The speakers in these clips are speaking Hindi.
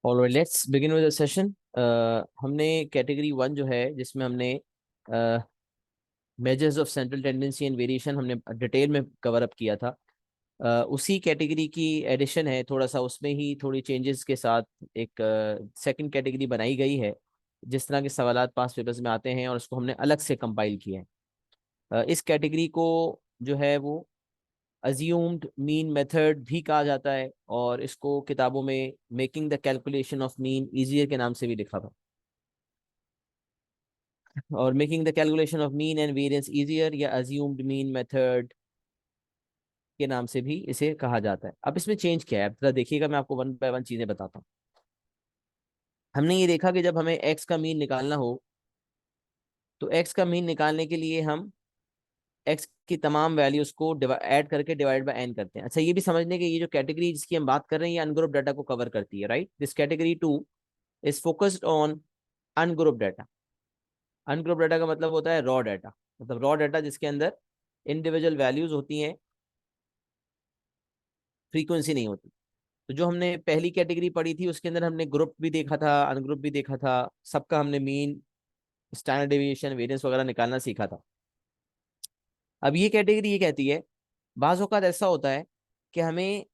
Alright, let's begin with the session. हमने कैटेगरी वन जो है जिसमें हमने measures of central tendency and variation हमने डिटेल में कवर अप किया था। उसी कैटेगरी की एडिशन है, थोड़ा सा उसमें ही थोड़ी चेंजेस के साथ एक सेकंड कैटेगरी बनाई गई है। जिस तरह के सवालात पास पेपर्स में आते हैं और उसको हमने अलग से कंपाइल किया है। इस कैटेगरी को जो है वो अज्यूम्ड मीन मेथड भी कहा जाता है, और इसको किताबों में making the calculation of mean easier के नाम से भी लिखा था। और making the calculation of mean and variance easier या अज्यूम्ड मीन मेथड के नाम से भी इसे कहा जाता है। अब इसमें चेंज क्या है, अब जरा देखिएगा, मैं आपको वन बाय वन चीजें बताता हूँ। हमने ये देखा कि जब हमें एक्स का मीन निकालना हो तो एक्स का मीन निकालने के लिए हम एक्स की तमाम वैल्यूज को ऐड करके डिवाइड बाय एन करते हैं। अच्छा, ये भी समझने कि ये जो कैटेगरी जिसकी हम बात कर रहे हैं ये अनग्रुप डाटा को कवर करती है, right. This category two is focused on ungroup data. Ungroup data का मतलब होता है रॉ डाटा, मतलब रॉ डाटा जिसके अंदर इंडिविजुअल वैल्यूज होती हैं, फ्रीक्वेंसी नहीं होती। तो जो हमने पहली कैटेगरी पढ़ी थी उसके अंदर हमने ग्रुप भी देखा था, अनग्रुप भी देखा था, सबका हमने मीन, स्टैंडर्ड डेविएशन, वेरिएंस वगैरह निकालना सीखा था। अब ये कैटेगरी ये कहती है, बाज़ औक़ात ऐसा होता है कि हमें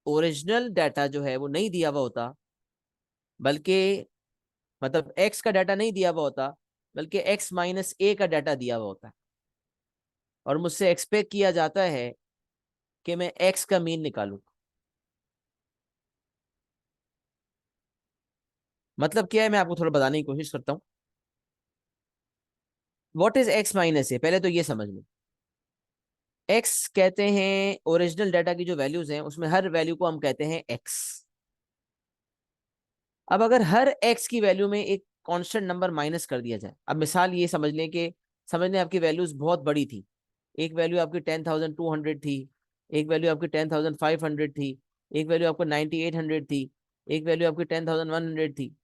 ओरिजिनल डाटा जो है वो नहीं दिया हुआ होता, बल्कि मतलब एक्स का डाटा नहीं दिया हुआ होता, बल्कि एक्स माइनस ए का डाटा दिया हुआ होता है, और मुझसे एक्सपेक्ट किया जाता है कि मैं एक्स का मीन निकालूं। मतलब क्या है, मैं आपको थोड़ा बताने की कोशिश करता हूँ। व्हाट इज एक्स माइनस ए, पहले तो ये समझ लो। एक्स कहते हैं ओरिजिनल डाटा की जो वैल्यूज हैं उसमें हर वैल्यू को हम कहते हैं एक्स। अब अगर हर एक्स की वैल्यू में एक कांस्टेंट नंबर माइनस कर दिया जाए, अब मिसाल ये समझ लें कि समझ लें आपकी वैल्यूज बहुत बड़ी थी। एक वैल्यू आपकी 10,200 थी, एक वैल्यू आपकी 10,500 थी, एक वैल्यू आपको 9,800 थी, एक वैल्यू आपकी 10,100 थी।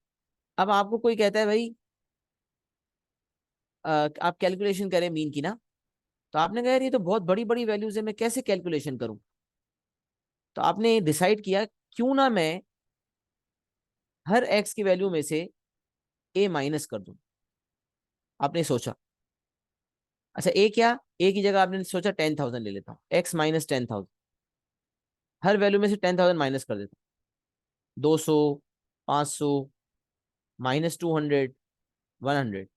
अब आपको कोई कहता है भाई आप कैलकुलेशन करें मीन की ना। तो आपने कहा यार ये तो बहुत बड़ी बड़ी वैल्यूज है, मैं कैसे कैलकुलेशन करूं। तो आपने डिसाइड किया क्यों ना मैं हर एक्स की वैल्यू में से ए माइनस कर दूं। आपने सोचा, अच्छा ए क्या, ए की जगह आपने सोचा 10,000 ले लेता हूँ, एक्स माइनस 10,000, हर वैल्यू में से 10,000 माइनस कर देता हूँ। 200, 500, -200, 100।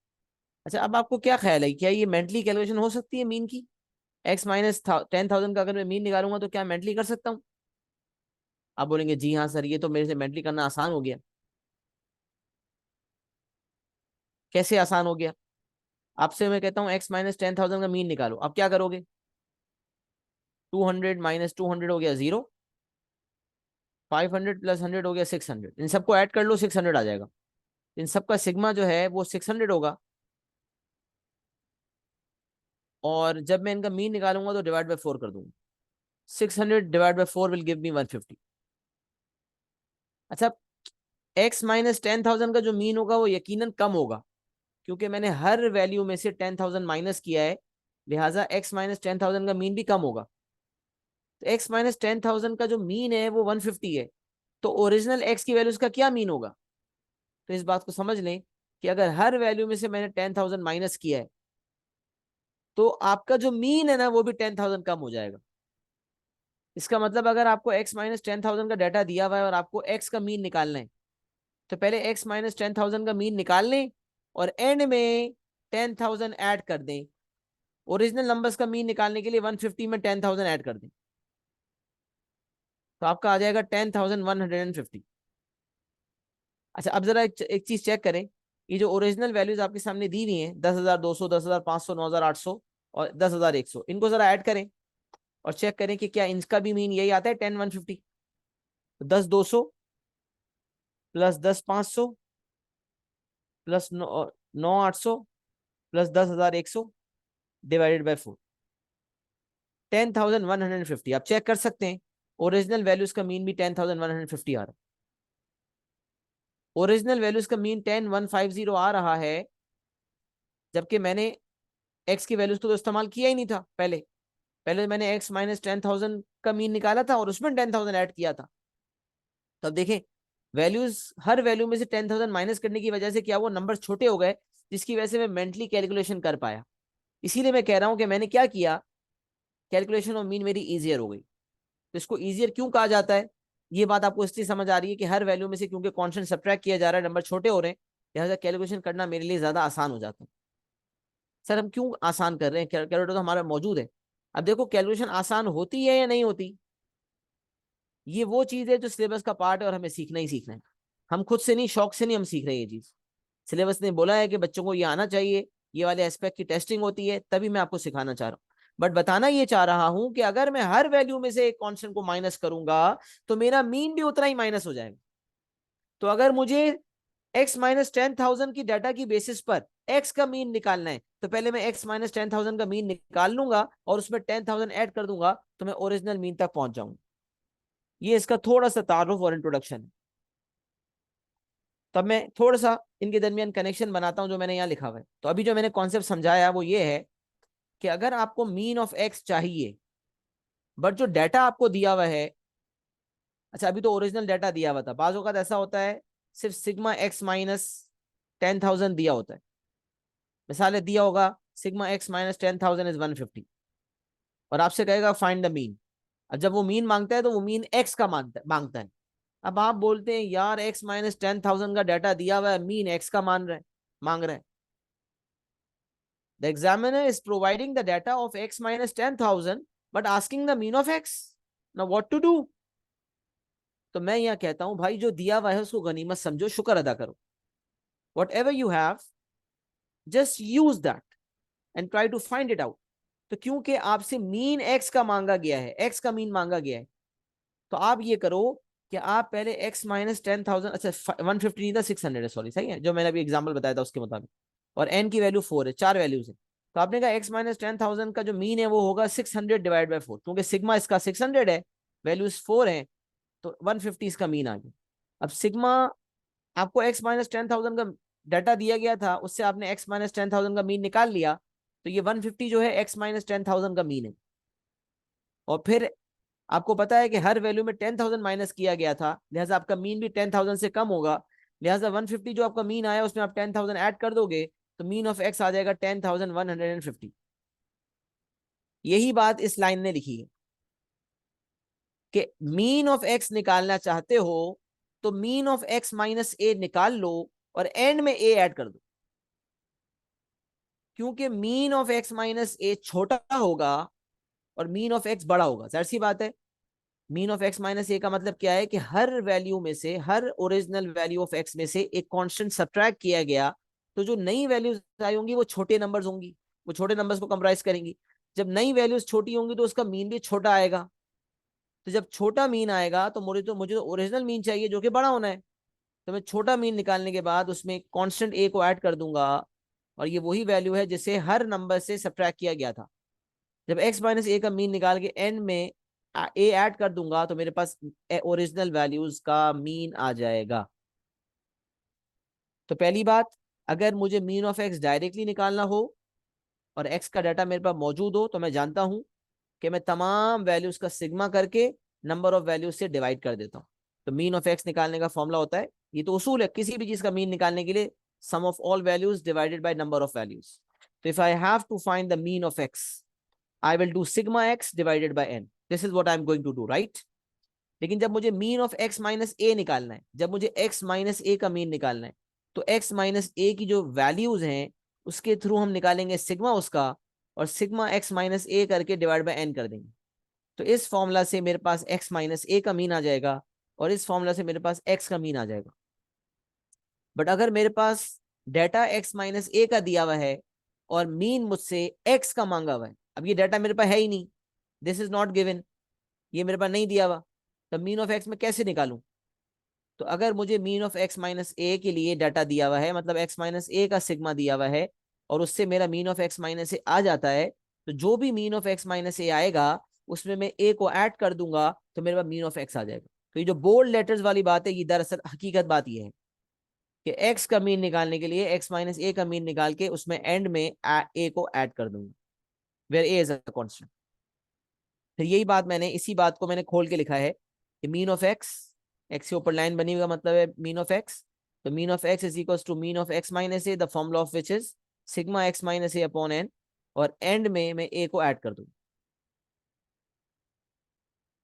अच्छा, अब आपको क्या ख्याल है, क्या ये मेंटली कैलकुलेशन हो सकती है मीन की? एक्स माइनस 10,000 का अगर मैं मीन निकालूंगा तो क्या मेंटली कर सकता हूँ? आप बोलेंगे जी हाँ सर, ये तो मेरे से मेंटली करना आसान हो गया। कैसे आसान हो गया? आपसे मैं कहता हूँ एक्स माइनस 10,000 का मीन निकालो, आप क्या करोगे? 200 -200 हो गया 0, 500 प्लस 100 हो गया 600, इन सबको ऐड कर लो 600 आ जाएगा। इन सबका सिग्मा जो है वो 600 होगा, और जब मैं इनका मीन निकालूंगा तो डिवाइड बाय 4 कर दूंगा। 600 divide by 4 will give me 150। अच्छा, एक्स माइनस 10,000 का जो मीन होगा वो यकीनन कम होगा, क्योंकि मैंने हर वैल्यू में से 10,000 माइनस किया है, लिहाजा एक्स माइनस 10,000 का मीन भी कम होगा। तो एक्स माइनस 10,000 का जो मीन है वो 150 है, तो ओरिजिनल एक्स की वैल्यू का क्या मीन होगा? तो इस बात को समझ लें कि अगर हर वैल्यू में से मैंने 10,000 माइनस किया है तो आपका जो मीन है ना वो भी 10,000 कम हो जाएगा। इसका मतलब अगर आपको एक्स माइनस 10,000 का डाटा दिया हुआ है और आपको एक्स का मीन निकालना है, तो पहले एक्स माइनस 10,000 का मीन निकाल लें और एंड में 10,000 ऐड कर दें। ओरिजिनल नंबर्स का मीन निकालने के लिए 150 में 10,000 ऐड कर दें, तो आपका आ जाएगा 10,150। अच्छा, अब जरा एक चीज चेक करें। ये जो ओरिजिनल वैल्यूज आपके सामने दी हुई हैं, 10,200, 10,500, 9,800 और 10,100, इनको जरा ऐड करें और चेक करें कि क्या इनका भी मीन यही आता है 10,150। तो 10,200 plus 10,500 plus 9,800 plus 10,100 divided by 4, 10,150। आप चेक कर सकते हैं ओरिजिनल वैल्यूज का मीन भी 10,150 आ रहा है। ओरिजिनल वैल्यूज का मीन 10,150 आ रहा है, जबकि मैंने एक्स की वैल्यूज को तो इस्तेमाल किया ही नहीं था। पहले पहले मैंने एक्स माइनस 10,000 का मीन निकाला था और उसमें 10,000 ऐड किया था। तो अब देखें, वैल्यूज, हर वैल्यू में से 10,000 माइनस करने की वजह से क्या वो नंबर छोटे हो गए, जिसकी वजह से मैं मेंटली कैलकुलेशन कर पाया। इसीलिए मैं कह रहा हूं कि मैंने क्या किया, कैलकुलेशन ऑफ मीन मेरी इजियर हो गई। तो इसको इजियर क्यों कहा जाता है, ये बात आपको इसलिए समझ आ रही है कि हर वैल्यू में से क्योंकि कांस्टेंट सब्ट्रैक्ट किया जा रहा है, नंबर छोटे हो रहे हैं, लिहाजा कैलकुलेशन करना मेरे लिए ज्यादा आसान हो जाता है। सर हम क्यों आसान कर रहे हैं, कैलकुलेटर तो हमारा मौजूद है। अब देखो कैलकुलेशन आसान होती है या नहीं होती, ये वो चीज है जो सिलेबस का पार्ट है और हमें सीखना ही सीखना है। हम खुद से नहीं, शौक से नहीं हम सीख रहे हैं ये चीज। सिलेबस ने बोला है कि बच्चों को ये आना चाहिए, ये वाले एस्पेक्ट की टेस्टिंग होती है, तभी मैं आपको सिखाना चाह रहा हूँ। बट बताना ये चाह रहा हूं कि अगर मैं हर वैल्यू में से एक कांस्टेंट को माइनस करूंगा तो मेरा मीन भी उतना ही माइनस हो जाएगा। तो अगर मुझे x माइनस 10,000 की डाटा की बेसिस पर x का मीन निकालना है, तो पहले मैं x माइनस 10,000 का मीन निकाल लूंगा और उसमें 10,000 ऐड कर दूंगा, तो मैं ओरिजिनल मीन तक पहुंच जाऊंगा। ये इसका थोड़ा सा तारुफ और इंट्रोडक्शन है। तब मैं थोड़ा सा इनके दरमियान कनेक्शन बनाता हूं जो मैंने यहाँ लिखा हुआ है। तो अभी जो मैंने कॉन्सेप्ट समझाया वो ये है कि अगर आपको मीन ऑफ एक्स चाहिए, बट जो डाटा आपको दिया हुआ है, अच्छा अभी तो ओरिजिनल डाटा दिया हुआ था, बाज़ औक़ात ऐसा होता है सिर्फ सिग्मा एक्स माइनस 10,000 दिया होता है। मिसाल है दिया होगा सिग्मा एक्स माइनस 10,000 इज 150, और आपसे कहेगा फाइंड द मीन। अब जब वो मीन मांगता है तो वो मीन एक्स का मांगता है। अब आप बोलते हैं यार एक्स माइनस 10,000 का डाटा दिया हुआ है, मीन एक्स का मांग रहा है। The examiner is providing the data of x minus 10,000 but asking the mean of x. Now what to do? तो मैं यहां कहता हूं भाई जो दिया हुआ है उसको गनीमत समझो, शुक्र अदा करो। Whatever you have, just use that and try to find it out. तो क्योंकि आपसे मीन x का मांगा गया है, x का मीन मांगा गया है, तो आप ये करो कि आप पहले x माइनस 10,000, अच्छा 150 नहीं था 600 है, सॉरी, सही है जो मैंने अभी एग्जाम्पल बताया था उसके मुताबिक, और n की वैल्यू 4 है, 4 वैल्यूज है। तो आपने कहा x माइनस 10,000 का जो मीन है वो होगा 600 डिवाइड बाई 4, क्योंकि सिग्मा इसका 600 है, वैल्यूज 4 है, तो 150 इसका मीन आ गया। अब सिग्मा, आपको x माइनस 10,000 का डाटा दिया गया था, उससे आपने x माइनस 10,000 का मीन निकाल लिया, तो ये 150 जो है x माइनस 10,000 का मीन है। और फिर आपको पता है कि हर वैल्यू में 10,000 माइनस किया गया था, लिहाजा आपका मीन भी 10,000 से कम होगा, लिहाजा 150 जो आपका मीन आया उसमें आप 10,000 ऐड कर दोगे, तो मीन ऑफ एक्स आ जाएगा 10,150। यही बात इस लाइन ने लिखी है कि मीन ऑफ एक्स निकालना चाहते हो तो mean of x minus a निकाल लो और एंड में ए ऐड कर दो, क्योंकि मीन ऑफ एक्स माइनस ए छोटा होगा और मीन ऑफ एक्स बड़ा होगा, जाहिर सी बात है। मीन ऑफ एक्स माइनस ए का मतलब क्या है कि हर वैल्यू में से, हर ओरिजिनल वैल्यू ऑफ एक्स में से एक कांस्टेंट सब्ट्रैक्ट किया गया, तो जो नई वैल्यूज आई होंगी वो छोटे नंबर्स होंगी, वो छोटे नंबर्स को कंप्राइज करेंगी। जब नई वैल्यूज छोटी होंगी तो उसका मीन भी छोटा आएगा। तो जब छोटा मीन आएगा तो मुझे तो ओरिजिनल मीन चाहिए जो कि बड़ा होना है। तो मैं छोटा मीन निकालने के बाद उसमें कांस्टेंट ए को ऐड कर दूंगा, और ये वही वैल्यू है जिसे हर नंबर से सब्ट्रैक्ट किया गया था। जब x माइनस ए का मीन निकाल के एंड में ए ऐड कर दूंगा तो मेरे पास ओरिजिनल वैल्यूज का मीन आ जाएगा। तो पहली बात, अगर मुझे मीन ऑफ एक्स डायरेक्टली निकालना हो और एक्स का डाटा मेरे पास मौजूद हो, तो मैं जानता हूं कि मैं तमाम वैल्यूज का सिग्मा करके नंबर ऑफ वैल्यूज से डिवाइड कर देता हूं। तो मीन ऑफ एक्स निकालने का फॉर्मूला होता है, ये तो उसूल है किसी भी चीज का मीन निकालने के लिए, sum of all values divided by number of values. तो if I have to find the mean of x, I will do sigma x divided by n. This is what I'm going to do, right? लेकिन जब मुझे मीन ऑफ x माइनस ए निकालना है, जब मुझे x माइनस ए का मीन निकालना है, तो x माइनस ए की जो वैल्यूज हैं उसके थ्रू हम निकालेंगे सिग्मा उसका, और सिग्मा x माइनस ए करके डिवाइड बाय n कर देंगे। तो इस फॉर्मूला से मेरे पास x माइनस ए का मीन आ जाएगा और इस फॉर्मूला से मेरे पास x का मीन आ जाएगा। बट अगर मेरे पास डाटा x माइनस ए का दिया हुआ है और मीन मुझसे x का मांगा हुआ है, अब ये डाटा मेरे पास है ही नहीं, दिस इज नॉट गिवन, ये मेरे पास नहीं दिया हुआ, तो मीन ऑफ एक्स में कैसे निकालूं? तो अगर मुझे मीन ऑफ एक्स माइनस ए के लिए डाटा दिया हुआ है, मतलब एक्स माइनस ए का सिग्मा दिया हुआ है, और उससे मेरा मीन ऑफ एक्स माइनस ए आ जाता है, तो जो भी मीन ऑफ एक्स माइनस ए आएगा उसमें मैं ए को ऐड कर दूंगा तो मेरे पास मीन ऑफ एक्स आ जाएगा। तो ये जो बोल्ड लेटर्स वाली बात है, ये दरअसल हकीकत बात ये है कि एक्स का मीन निकालने के लिए एक्स माइनस ए का मीन निकाल के उसमें एंड में ए को ऐड कर दूंगा, where A is a constant. फिर यही बात मैंने, इसी बात को मैंने खोल के लिखा है कि मीन ऑफ एक्स एक्स के ऊपर लाइन बनी हुई का मतलब है मीन ऑफ एक्स। तो mean of x is equal to mean of x minus A, the formula of which is sigma x minus A upon N, और एंड में मैं ए को ऐड कर दूं।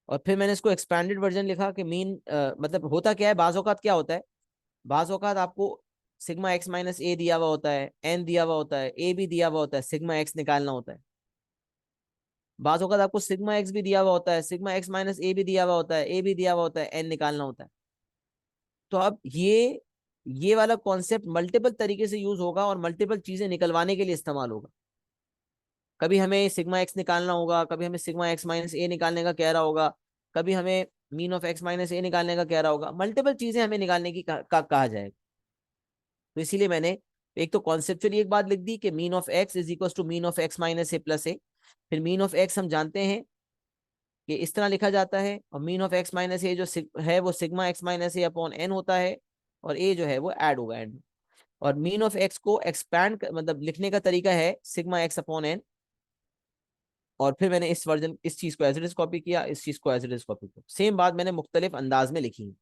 और फिर मैंने इसको एक्सपैंडेड वर्जन लिखा कि मीन मतलब होता क्या है, बाज़ औक़ात क्या होता है, बाज़ औक़ात आपको सिग्मा एक्स माइनस ए दिया हुआ होता है, एन दिया हुआ होता है, ए भी दिया हुआ होता है, सिग्मा एक्स निकालना होता है। बाज़ औक़ात आपको सिग्मा एक्स भी दिया हुआ होता है, सिग्मा एक्स माइनस ए भी दिया हुआ होता है, ए भी दिया हुआ होता है, एन निकालना होता है। तो अब ये वाला कॉन्सेप्ट मल्टीपल तरीके से यूज होगा और मल्टीपल चीजें निकलवाने के लिए इस्तेमाल होगा। कभी हमें सिग्मा एक्स निकालना होगा, कभी हमें सिग्मा एक्स माइनस ए निकालने का कह रहा होगा, कभी हमें मीन ऑफ एक्स माइनस ए निकालने का कह रहा होगा, मल्टीपल चीजें हमें निकालने की कहा जाएगा। तो इसीलिए मैंने एक तो कॉन्सेप्चुअली एक बात लिख दी कि mean of x is equal to mean of x minus a plus a. फिर मीन ऑफ एक्स हम जानते हैं कि इस तरह लिखा जाता है, और मीन ऑफ एक्स माइनस ए जो है वो sigma x minus A upon n होता है, और ए जो है वो ऐड होगा एंड में। और मीन ऑफ एक्स को एक्सपैंड मतलब लिखने का तरीका है सिग्मा एक्स अपॉन एन। और फिर मैंने इस वर्जन इस चीज को एज इट इज कॉपी किया, इस चीज को एज इट इज कॉपी किया, सेम बात मैंने मुख्तलिफ अंदाज में लिखी है,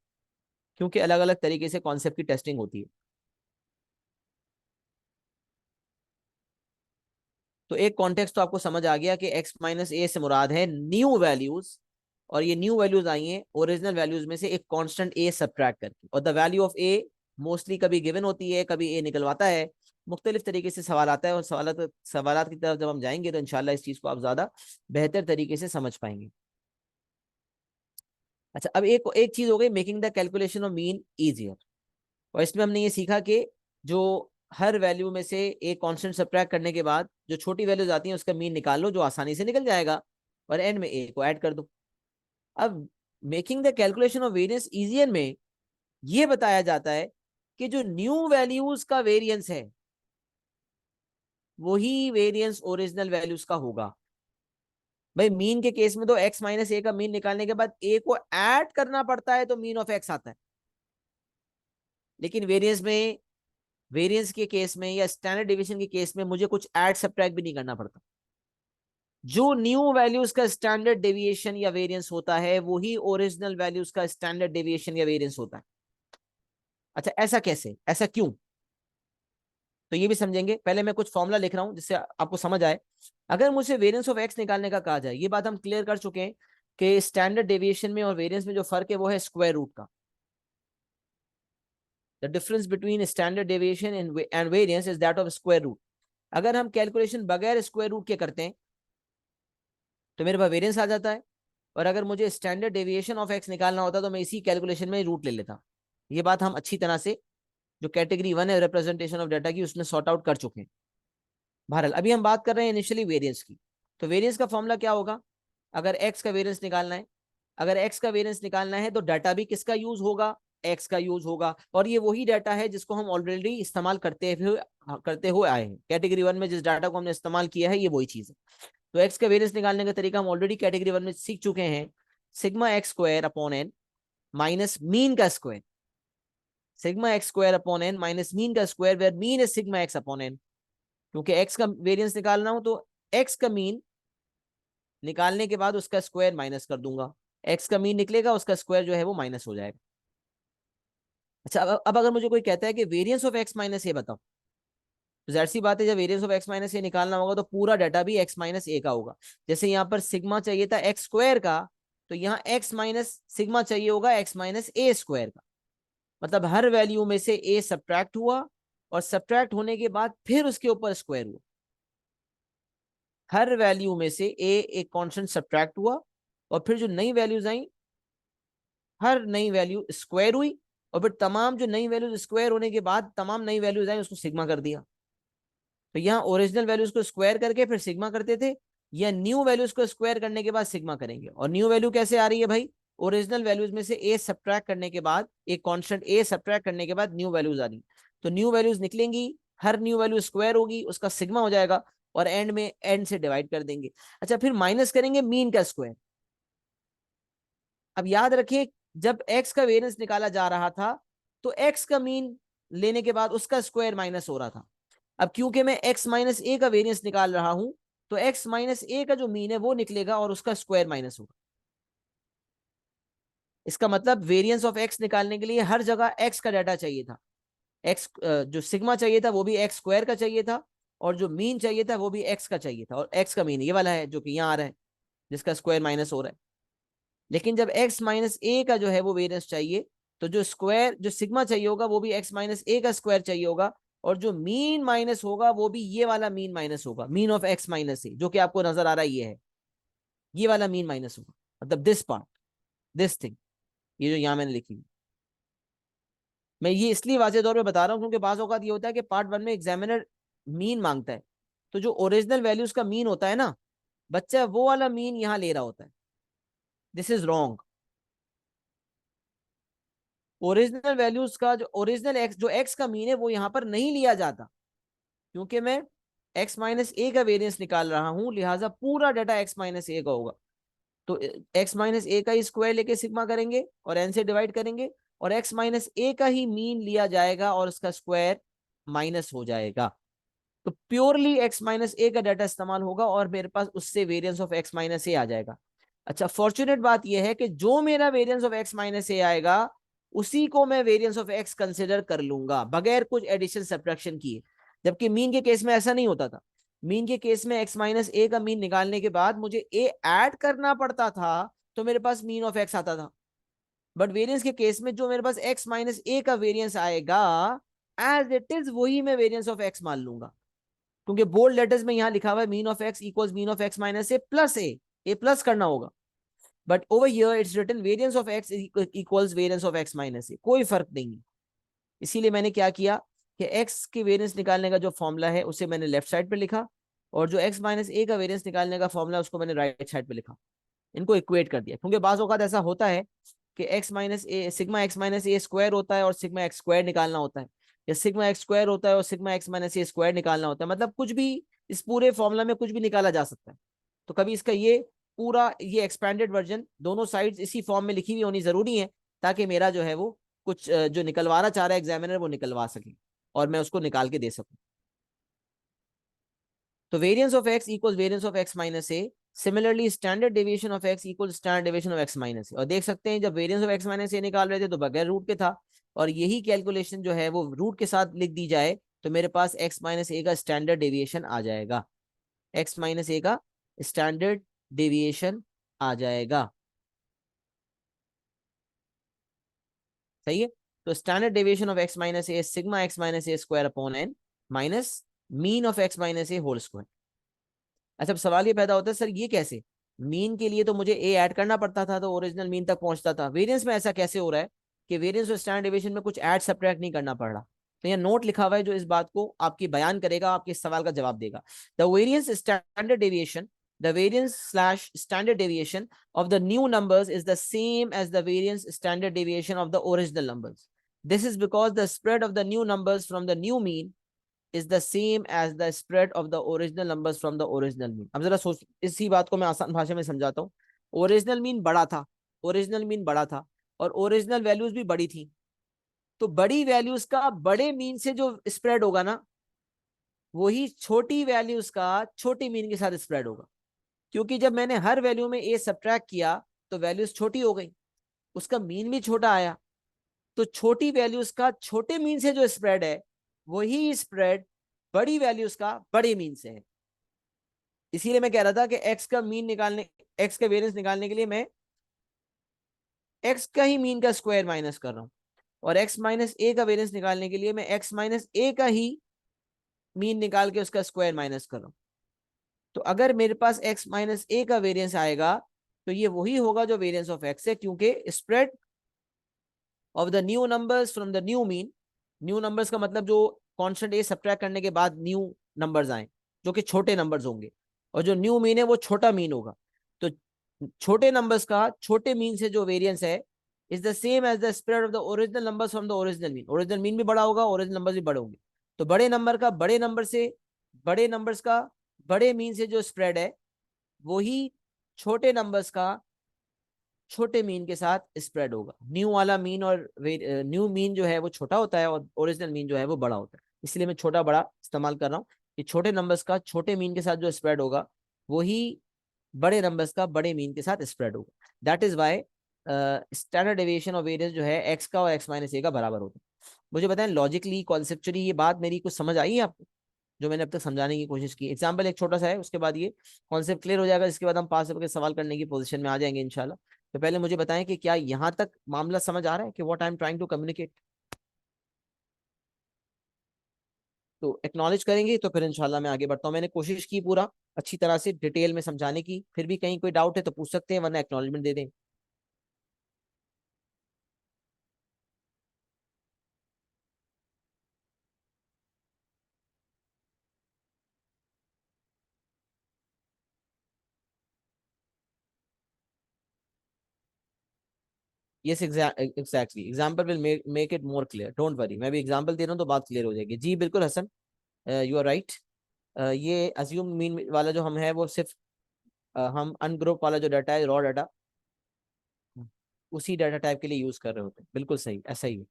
क्योंकि अलग अलग तरीके से कॉन्सेप्ट की टेस्टिंग होती है। तो एक कॉन्टेक्स्ट तो आपको समझ आ गया कि एक्स माइनस ए से मुराद है न्यू वैल्यूज, और ये न्यू वैल्यूज आई हैं ओरिजिनल वैल्यूज में से एक कांस्टेंट ए सब्ट्रैक्ट करके, और the value of A mostly कभी गिवन होती है, कभी ए निकलवाता है, मुख्तलिफ तरीके से सवाल आता है। और सवालात की तरफ जब हम जाएंगे तो इंशाल्लाह इस चीज को आप ज्यादा बेहतर तरीके से समझ पाएंगे। अच्छा, अब एक एक चीज हो गई making the calculation of mean easier, और इसमें हमने ये सीखा कि जो हर वैल्यू में से एक कांस्टेंट सब्ट्रैक्ट करने के बाद जो छोटी वैल्यूज आती हैं उसका मीन निकाल लो, जो आसानी से निकल जाएगा, और एंड में ए को ऐड कर दो। अब making the calculation of variance easier में ये बताया जाता है कि जो न्यू वैल्यूज का वेरियंस है वही वेरियंस ओरिजिनल वैल्यूज का होगा। भाई मीन के केस में तो एक्स माइनस ए का मीन निकालने के बाद ए को ऐड करना पड़ता है तो मीन ऑफ एक्स आता है, लेकिन वेरियंस के केस में या स्टैंडर्ड डिवीजन के केस में मुझे कुछ ऐड सब्ट्रैक्ट भी नहीं करना पड़ता। जो न्यू वैल्यूज का स्टैंडर्ड डेविएशन या वेरियंस होता है वही ओरिजिनल वैल्यूज का स्टैंडर्ड डेविएशन या वेरियंस होता है। अच्छा, ऐसा कैसे, ऐसा क्यों, तो ये भी समझेंगे। पहले मैं कुछ फॉर्मूला लिख रहा हूं जिससे आपको समझ आए। अगर मुझे वेरियंस ऑफ एक्स निकालने का कहा जाए, ये बात हम क्लियर कर चुके हैं कि स्टैंडर्ड डेविएशन में और वेरियंस में जो फर्क है वो है स्क्वायर रूट का। The difference between standard deviation and variance is that of square root. अगर हम कैलकुलेशन बगैर स्क्वायर रूट के करते हैं तो मेरे पास वेरियंस आ जाता है, और अगर मुझे स्टैंडर्ड डेविएशन ऑफ एक्स निकालना होता तो मैं इसी कैलकुलेशन में रूट ले लेता। ये बात हम अच्छी तरह से जो कैटेगरी 1 है रिप्रेजेंटेशन ऑफ डाटा की उसमें सॉर्ट आउट कर चुके हैं। बहरहाल अभी हम बात कर रहे हैं इनिशियली वेरियंस की। तो वेरियंस का फॉर्मूला क्या होगा, अगर एक्स का वेरियंस निकालना है, अगर एक्स का वेरियंस निकालना है तो डाटा भी किसका यूज होगा, एक्स का यूज होगा, और ये वही डाटा है जिसको हम ऑलरेडी इस्तेमाल करते हुए आए हैं। कैटेगरी 1 में जिस डाटा को हमने इस्तेमाल किया है ये वही चीज है। तो एक्स का वेरियंस निकालने का तरीका हम ऑलरेडी कैटेगरी 1 में सीख चुके हैं, sigma x square upon n minus mean का square, sigma x square upon n minus mean का square, where mean is sigma x upon n. क्योंकि एक्स का वेरियंस निकालना हो तो एक्स का मीन निकालने के बाद उसका स्क्वायर माइनस कर दूंगा, एक्स का मीन निकलेगा, उसका स्क्वायर जो है वो माइनस हो जाएगा। अच्छा, अब अगर मुझे कोई कहता है कि वेरियंस ऑफ एक्स माइनस ए बताओ, तो जाहिर सी बात है जब वेरियंस ऑफ एक्स माइनस ए निकालना होगा तो पूरा डाटा भी एक्स माइनस ए का होगा। जैसे यहाँ पर सिग्मा चाहिए था एक्स स्क्वायर का, तो यहाँ एक्स माइनस सिग्मा चाहिए होगा एक्स माइनस ए स्क्वायर का। मतलब हर वैल्यू में से ए सब्ट्रैक्ट हुआ, और सब्ट्रैक्ट होने के बाद फिर उसके ऊपर स्क्वायर हुआ। हर वैल्यू में से ए एक कांस्टेंट सब्ट्रैक्ट हुआ, और फिर जो नई वैल्यूज आई हर नई वैल्यू स्क्वायर हुई, और फिर तमाम जो नई वैल्यूज स्क्वायर होने के बाद तमाम नई वैल्यूज आई उसको सिग्मा कर दिया। तो यहाँ ओरिजिनल वैल्यूज को स्क्वायर करके फिर सिग्मा करते थे, या न्यू वैल्यूज को स्क्वायर करने के बाद सिग्मा करेंगे। और न्यू वैल्यू कैसे आ रही है भाई, ओरिजिनल वैल्यूज में से ए सब्ट्रैक्ट करने के बाद, एक कांस्टेंट ए सब्ट्रैक्ट करने के बाद न्यू वैल्यूज आ रही। तो न्यू वैल्यूज निकलेंगी, हर न्यू वैल्यू स्क्वायर होगी, उसका सिग्मा हो जाएगा, और एंड में एंड से डिवाइड कर देंगे। अच्छा, फिर माइनस करेंगे मीन का स्क्वायर। अब याद रखिए, जब एक्स का वेरियंस निकाला जा रहा था तो एक्स का मीन लेने के बाद उसका स्क्वायर माइनस हो रहा था। अब क्योंकि मैं एक्स माइनस ए का वेरियंस निकाल रहा हूं तो एक्स माइनस ए का जो मीन है वो निकलेगा और उसका स्क्वायर माइनस होगा। इसका मतलब वेरिएंस ऑफ एक्स निकालने के लिए हर जगह एक्स का डाटा चाहिए था। एक्स जो सिग्मा चाहिए था वो भी एक्स स्क्वायर का चाहिए था, और जो मीन चाहिए था वो भी एक्स का चाहिए था, और एक्स का मीन ये वाला है जो कि यहाँ आ रहा है, जिसका स्क्वायर माइनस हो रहा है। लेकिन जब एक्स माइनस ए का जो है वो वेरिएंस चाहिए, तो जो स्क्वायर जो सिग्मा चाहिए होगा वो भी एक्स माइनस ए का स्क्वायर चाहिए होगा, और जो मीन माइनस होगा वो भी ये वाला मीन माइनस होगा, मीन ऑफ एक्स माइनस ए, जो कि आपको नजर आ रहा है ये है, ये वाला मीन माइनस होगा, मतलब दिस पार्ट, दिस थिंग, ये जो यहां मैंने लिखी। मैं ये इसलिए वाज़ेह तौर पे बता रहा हूँ क्योंकि बाज़ औक़ात ये होता है कि पार्ट 1 में एग्जामिनर मीन मांगता है, तो जो ओरिजिनल वैल्यूज का मीन होता है ना, बच्चा वो वाला मीन यहाँ ले रहा होता है। This is wrong. Original values का जो ओरिजिनल एक्स जो एक्स का मीन है वो यहाँ पर नहीं लिया जाता, क्योंकि मैं एक्स माइनस ए का वेरियंस निकाल रहा हूं, लिहाजा पूरा डाटा एक्स माइनस ए का होगा। तो एक्स माइनस ए का ही स्क्वायर लेके सिग्मा करेंगे और एन से डिवाइड करेंगे, और एक्स माइनस ए का ही मीन लिया जाएगा और उसका स्क्वायर माइनस हो जाएगा। तो प्योरली एक्स माइनस ए का डाटा इस्तेमाल होगा और मेरे पास उससे वेरियंस ऑफ एक्स माइनस ए आ जाएगा। अच्छा, फॉर्चुनेट बात यह है कि जो मेरा वेरियंस ऑफ एक्स माइनस ए आएगा उसी को मैं वेरियंस ऑफ एक्स कंसिडर कर लूंगा बगैर कुछ एडिशन सब्ट्रैक्शन किए, जबकि मीन के केस में ऐसा नहीं होता था। मीन के केस में एक्स माइनस ए का मीन निकालने के बाद मुझे ए ऐड करना पड़ता था, तो मेरे पास मीन ऑफ एक्स आता था। बट वेरियंस के केस में जो मेरे पास एक्स माइनस ए का वेरियंस आएगा एज इट इज वही मैं वेरियंस ऑफ एक्स मान लूंगा, क्योंकि बोल्ड लेटर्स में यहां लिखा हुआ है mean of x equals mean of x minus a plus a plus करना होगा, but over here it's written variance of x equals variance of x minus a, कोई फर्क नहीं है। इसीलिए मैंने क्या किया कि एक्स के वेरियंस निकालने का जो फॉर्मूला है उसे मैंने लेफ्ट साइड पे लिखा, और जो एक्स माइनस ए का वेरियंस निकालने का फॉर्मूला उसको मैंने राइट साइड पे लिखा, इनको इक्वेट कर दिया। क्योंकि बाज़ औक़ात ऐसा होता है कि x minus a sigma x minus a square होता है और सिग्मा एक्स स्क्वायर निकालना होता है, या सिग्मा एक्स स्क्वायर होता है और sigma x minus a square निकालना होता है, मतलब कुछ भी इस पूरे फॉर्मूला में कुछ भी निकाला जा सकता है। तो कभी इसका ये पूरा ये एक्सपैंडेड वर्जन दोनों साइड्स इसी फॉर्म में लिखी हुई होनी जरूरी है, ताकि मेरा जो है वो कुछ जो निकलवाना चाह रहा है एग्जामिनर वो निकलवा सके और मैं उसको निकाल के दे सकूं। तो variance of x equals variance of x minus a, similarly standard deviation of x equals standard deviation of x minus a. और देख सकते हैं जब variance of x minus a निकाल रहे थे तो बगैर रूट के था, और यही कैलकुलेशन जो है वो रूट के साथ लिख दी जाए तो मेरे पास एक्स माइनस ए का स्टैंडर्ड डेविएशन आ जाएगा, एक्स माइनस ए का स्टैंडर्ड डेविएशन आ जाएगा। सही है। तो standard deviation of x minus a sigma x minus a square upon n minus mean of x minus a whole square. अच्छा, अब सवाल ये पैदा होता है सर ये कैसे, मीन के लिए तो मुझे ए ऐड करना पड़ता था तो ओरिजिनल मीन तक पहुंचता था, वेरिएंस में ऐसा कैसे हो रहा है कि वेरिएंस और स्टैंडर्ड डेविएशन में कुछ ऐड सब्ट्रैक्ट नहीं करना पड़ रहा। तो यहाँ नोट लिखा हुआ है जो इस बात को आपकी बयान करेगा, आपके इस सवाल का जवाब देगा। The variance standard deviation, the variance slash standard deviation of the new numbers is the same as the variance standard deviation of the original numbers. This is because the spread of the new numbers from the new mean is the same as the spread of the original numbers from the original mean. अब जरा सोच, इसी बात को मैं आसान भाषा में समझाता हूँ। ओरिजिनल मीन बड़ा था, ओरिजिनल मीन बड़ा था और ओरिजिनल वैल्यूज भी बड़ी थी, तो बड़ी वैल्यूज का बड़े मीन से जो स्प्रेड होगा ना, वही छोटी वैल्यूज का छोटी मीन के साथ स्प्रेड होगा। क्योंकि जब मैंने हर वैल्यू में ए सब्ट्रैक्ट किया तो वैल्यूज छोटी हो गई, उसका मीन भी छोटा आया, तो छोटी वैल्यूज का छोटे मीन से जो स्प्रेड है वही स्प्रेड बड़ी वैल्यूज का बड़े मीन से है। इसीलिए मैं कह रहा था कि एक्स का मीन निकालने, एक्स का वेरिएंस निकालने के लिए मैं एक्स का ही मीन का स्क्वायर माइनस कर रहा हूं, और एक्स माइनस ए का वेरिएंस निकालने के लिए मैं एक्स माइनस ए का ही मीन निकाल के उसका स्क्वायर माइनस कर रहा हूं। तो अगर मेरे पास एक्स माइनस ए का वेरिएंस आएगा तो ये वही होगा जो वेरिएंस ऑफ एक्स है, क्योंकि spread of the new numbers from the new mean, new numbers का मतलब जो कांस्टेंट ए सब्ट्रैक्ट करने के बाद न्यू नंबर्स आए जो कि छोटे नंबर्स होंगे, और जो न्यू मीन है वो छोटा मीन होगा। तो छोटे नंबर्स का छोटे मीन से जो वेरिएंस है is the same as the spread of the original numbers from the original mean. Original mean भी बड़ा होगा, ओरिजिनल नंबर्स भी बड़े होंगे, तो बड़े नंबर का बड़े नंबर से, बड़े नंबर्स का बड़े मीन से जो स्प्रेड है वही छोटे नंबर्स का छोटे मीन के साथ स्प्रेड होगा। न्यू वाला मीन और न्यू मीन जो है वो छोटा होता है और ओरिजिनल मीन जो है वो बड़ा होता है, इसलिए मैं छोटा बड़ा इस्तेमाल कर रहा हूँ कि छोटे नंबर्स का छोटे मीन के साथ जो स्प्रेड होगा वही बड़े नंबर्स का बड़े मीन के साथ स्प्रेड होगा। That is why standard deviation और वेरिएंस जो है एक्स का और एक्स माइनस ए का बराबर होता है। मुझे बताएं लॉजिकली कॉन्सेप्चुअली ये बात मेरी कुछ समझ आई है आपको, जो मैंने अब तक समझाने की कोशिश की। एग्जाम्पल एक छोटा सा है, उसके बाद ये कॉन्सेप्ट क्लियर हो जाएगा, जिसके बाद हम पास के सवाल करने की पोजीशन में आ जाएंगे इंशाल्लाह। तो पहले मुझे बताएं कि क्या यहाँ तक मामला समझ आ रहा है कि what I am trying to communicate. तो एक्नॉलेज करेंगे तो फिर इंशाल्लाह मैं आगे बढ़ता हूँ। मैंने कोशिश की पूरा अच्छी तरह से डिटेल में समझाने की, फिर भी कहीं कोई डाउट है तो पूछ सकते हैं, वरना एक्नॉलेजमेंट दे दें। Yes exactly, example will make it more clear, don't worry. मैं भी एग्जाम्पल दे रहा हूँ तो बात क्लियर हो जाएगी। जी बिल्कुल हसन, यू आर राइट। ये अज्यूम मीन वाला जो हम है वो सिर्फ हम अनग्रुप वाला जो डाटा है, रॉ डाटा, उसी डाटा टाइप के लिए यूज कर रहे होते हैं। बिल्कुल सही, ऐसा ही है।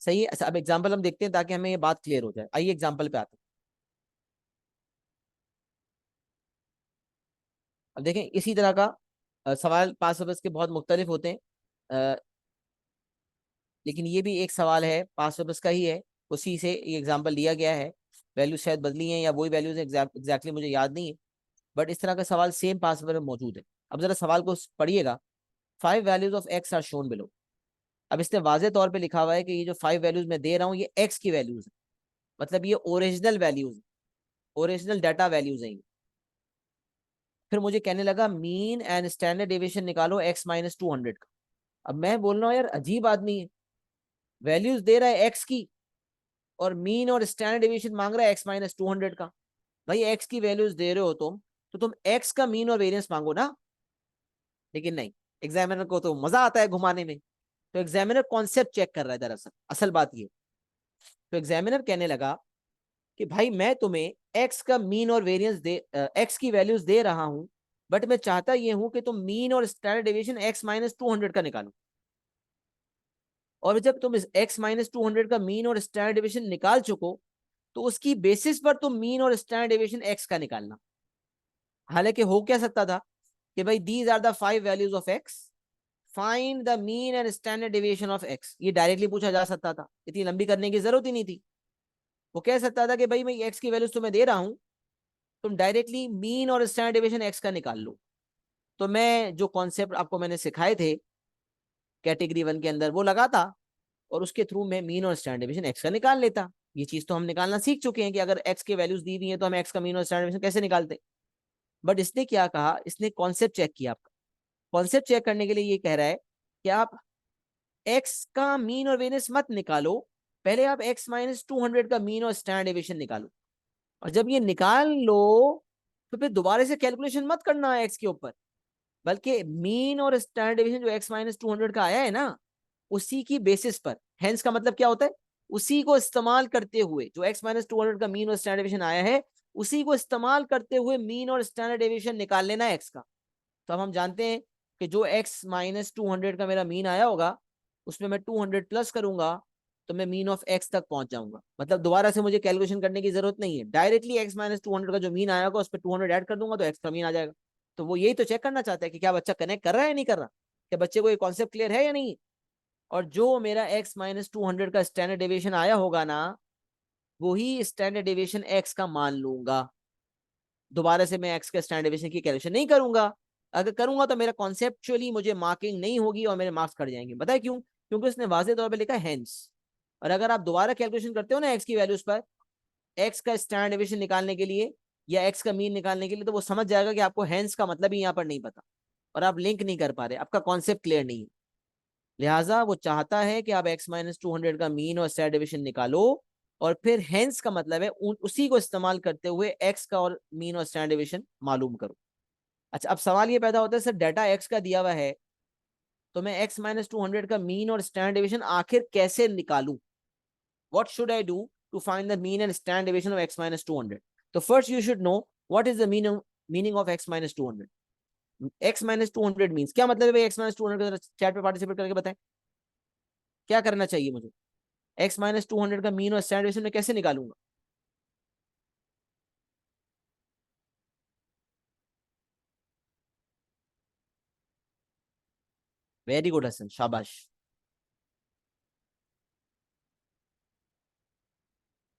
सही है। अच्छा, अब एग्जाम्पल हम देखते हैं ताकि हमें ये बात क्लियर हो जाए। आइए एग्जाम्पल पे आते हैं। अब देखें इसी तरह का सवाल पास वर्बस के बहुत मुख्तलिफ होते हैं, अ, लेकिन ये भी एक सवाल है पास वर्बस का ही है, उसी से ये एग्जाम्पल लिया गया है। वैल्यूज शायद बदली हैं या वही वैल्यूज एग्जैक्टली मुझे याद नहीं है, बट इस तरह का सवाल सेम पास वर्ब में मौजूद है। अब जरा सवाल को पढ़िएगा। 5 values of x are shown below. अब इसने वाजे तौर पे लिखा हुआ है कि ये जो 5 वैल्यूज मैं दे रहा हूँ ये एक्स की वैल्यूज है, मतलब ये original values, original data values हैं। फिर मुझे कहने लगा मीन एंड स्टैंडर्ड डेविएशन निकालो x-200 का। अब मैं बोल रहा हूँ यार अजीब आदमी है, वैल्यूज दे रहा है एक्स की और मीन और स्टैंडर्ड डेविएशन मांग रहा है x-200 का। भाई एक्स की वैल्यूज दे रहे हो तुम, तो तुम एक्स का मीन और वेरिएंस मांगो ना। लेकिन नहीं, एग्जामिनर को तो मजा आता है घुमाने में। तो एग्जामिनर कॉन्सेप्ट चेक कर रहा है दरअसल, असल बात ये। तो एग्जामिनर कहने लगा कि भाई मैं तुम्हें एक्स का मीन और वेरिएंस दे, एक्स की वैल्यूज दे रहा हूं, बट मैं चाहता ये हूं कि तुम मीन और स्टैंडर्ड डेविएशन x-200 का निकालो। और जब तुम इस x-200 का मीन और स्टैंडर्ड डेविएशन निकाल चुको, तो उसकी बेसिस पर तुम मीन और स्टैंडर्ड डेविएशन x का निकालना। हालांकि हो क्या सकता था कि भाई these are the 5 values of x, find the mean and standard deviation of x, ये डायरेक्टली पूछा जा सकता था, इतनी लंबी करने की जरूरत ही नहीं थी। वो कह सकता था कि भाई मैं x की वैल्यूज तुम्हें दे रहा हूं, तुम डायरेक्टली मीन और स्टैंडर्ड डेविएशन एक्स का निकाल लो। तो मैं जो कॉन्सेप्ट आपको मैंने सिखाए थे कैटेगरी 1 के अंदर वो लगाता, और उसके थ्रू मैं मीन और स्टैंडर्ड डेविएशन एक्स का निकाल लेता। ये चीज तो हम निकालना सीख चुके हैं कि अगर एक्स के वैल्यूज दी हुई है तो हम एक्स का मीन और स्टैंडर्ड डेविएशन कैसे निकालते। बट इसने क्या कहा, इसने कॉन्सेप्ट चेक किया आपका। कॉन्सेप्ट चेक करने के लिए ये कह रहा है कि आप एक्स का मीन और वेरिएंस मत निकालो, पहले आप x-200 का मीन और स्टैंडर्ड डेविएशन निकालो। और जब ये निकाल लो तो फिर दोबारा से कैलकुलेशन मत करना है एक्स के ऊपर, बल्कि मीन और स्टैंडर्ड डेविएशन जो x-200 का आया है ना, उसी की बेसिस पर, हेंस का मतलब क्या होता है, उसी को इस्तेमाल करते हुए जो x-200 का मीन और स्टैंडर्ड डेविएशन आया है, उसी को इस्तेमाल करते हुए मीन और स्टैंडर्ड डेविएशन निकाल लेना है एक्स का। तो अब हम जानते हैं कि जो x-200 का मेरा मीन आया होगा, उसमें मैं 200 प्लस करूंगा तो मैं मीन ऑफ एक्स तक पहुंच जाऊंगा। मतलब दोबारा से मुझे कैलकुलेशन करने की जरूरत नहीं है, डायरेक्टली x-200 का जो मीन आया होगा उस पर 200 ऐड कर दूंगा तो एक्स का मीन आ जाएगा। तो वो यही तो चेक करना चाहता है कि क्या बच्चा कनेक्ट कर रहा है या नहीं कर रहा, क्या बच्चे को ये कॉन्सेप्ट क्लियर है या नहीं। और जो मेरा x-200 का स्टैंडर्ड डेविएशन आया होगा ना, वही स्टैंडर्ड डेविएशन एक्स का मान लूंगा। दोबारा से मैं एक्स के स्टैंडर्ड डेविएशन की कैलकुलेशन नहीं करूंगा। अगर करूंगा तो मेरा कॉन्सेप्चुअली मुझे मार्किंग नहीं होगी और मेरे मार्क्स कट जाएंगे। बताए क्यों? क्योंकि उसने वाजे तौर पे लिखा हैंस। और अगर आप दोबारा कैलकुलेशन करते हो ना एक्स की वैल्यूज पर, एक्स का स्टैंडर्ड डेविएशन निकालने के लिए या एक्स का मीन निकालने के लिए, तो वो समझ जाएगा कि आपको हैंस का मतलब ही यहाँ पर नहीं पता और आप लिंक नहीं कर पा रहे, आपका कॉन्सेप्ट क्लियर नहीं है। लिहाजा वो चाहता है कि आप x-200 का मीन और स्टैंडर्ड डेविएशन निकालो, और फिर हेंस का मतलब है उसी को इस्तेमाल करते हुए एक्स का और मीन और स्टैंडर्ड डेविएशन मालूम करो। अच्छा, अब सवाल ये पैदा होता है सर डाटा एक्स का दिया हुआ है, तो मैं x-200 का मीन और स्टैंडर्ड डेविएशन आखिर कैसे निकालूं? What should I do to find the mean and standard deviation of x-200? तो first you should know what is the meaning of x-200। x-200 means क्या मतलब है भाई? x-200 चैट पे पार्टिसिपेट करके बताएं क्या करना चाहिए मुझे। x-200 का मीन और स्टैंडर्ड डेविएशन में कैसे निकालूंगा? वेरी गुड हसन, शाबाश।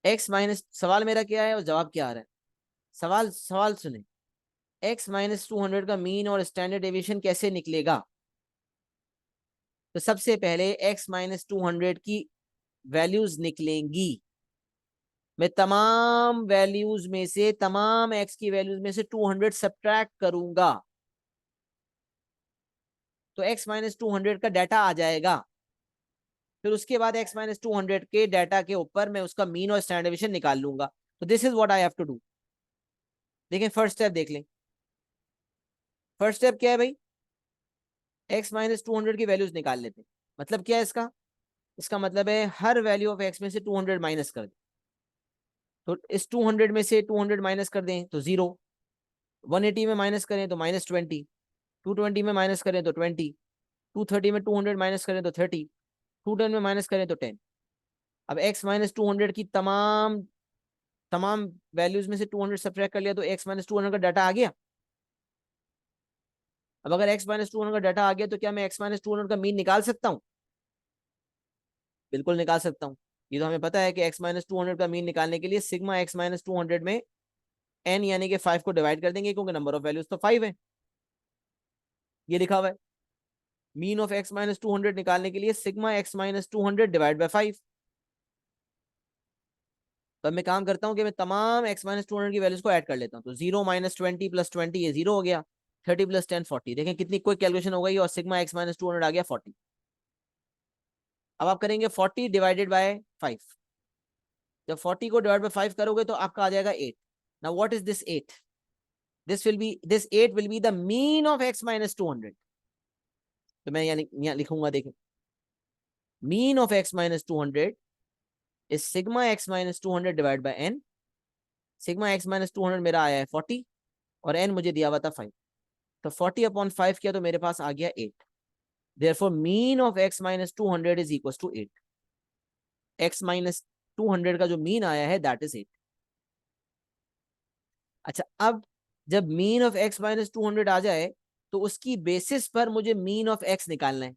एक्स माइनस, सवाल मेरा क्या है और जवाब क्या आ रहा है? सवाल सवाल सुने। एक्स माइनस 200 का मीन और स्टैंडर्ड डेविएशन कैसे निकलेगा? तो सबसे पहले एक्स माइनस 200 की वैल्यूज निकलेंगी। मैं तमाम वैल्यूज में से, तमाम एक्स की वैल्यूज में से 200 सब्ट्रैक्ट करूंगा, तो एक्स माइनस 200 का डाटा आ जाएगा। फिर उसके बाद एक्स माइनस 200 के डाटा के ऊपर मैं उसका मीन और स्टैंडर्ड डेविएशन निकाल लूंगा। तो this is what I have to do. देखें फर्स्ट स्टेप देख लें। फर्स्ट स्टेप क्या है भाई? एक्स माइनस 200 की वैल्यूज निकाल लेते हैं। मतलब क्या है इसका? इसका मतलब है हर वैल्यू ऑफ एक्स में से 200 माइनस कर दें। तो इस 200 में से 200 माइनस कर दें तो 0। 180 में माइनस करें तो -20। 220 में माइनस करें तो 20। 230 में 200 माइनस करें तो 30। 210 में माइनस करें तो 10। अब एक्स माइनस 200 की तमाम तमाम वैल्यूज में से 200 सब्ट्रैक्ट कर लिया तो एक्स माइनस 200 का डाटा आ गया। अब अगर एक्स माइनस 200 का डाटा आ गया तो क्या मैं एक्स माइनस 200 का मीन निकाल सकता हूँ? बिल्कुल निकाल सकता हूँ। ये तो हमें पता है कि एक्स माइनस 200 का मीन निकालने के लिए सिग्मा एक्स माइनस 200 में एन यानी कि 5 को डिवाइड कर देंगे, क्योंकि नंबर ऑफ वैल्यूज तो 5 है। ये लिखा हुआ है। मीन ऑफ एक्स माइनस 200 निकालने के लिए sigma x minus 200 divide by 5। तो अब मैं काम करता हूँ कि मैं तमाम एक्स माइनस 200 की वैल्यूज को ऐड कर लेता हूँ। तो 0 माइनस 20 प्लस 20 ये 0 हो गया। 30 प्लस 10 40। देखें कितनी कोई कैलकुलेशन हो गई और सिग्मा एक्स माइनस 200 आ गया 40। अब आप करेंगे 40 डिवाइडेड बाय 5। जब 40 को डिवाइड बाय 5 करोगे तो आपका आ जाएगा 8। Now what is this 8? This 8 will be the mean of x minus 200। तो मैं यहाँ लिखूंगा, देखें mean of x minus 200 is sigma x minus 200 divide by n. Sigma x minus 200 मेरा आया है 40 और एन मुझे दिया हुआ था 5। तो 40 अपॉन 5 किया तो मेरे पास आ गया 8। Therefore mean of x minus 200 is equal to 8। X minus 200 का जो मीन आया है दैट इज 8। अच्छा, अब जब मीन ऑफ एक्स माइनस 200 आ जाए तो उसकी बेसिस पर मुझे मीन ऑफ एक्स निकालना है।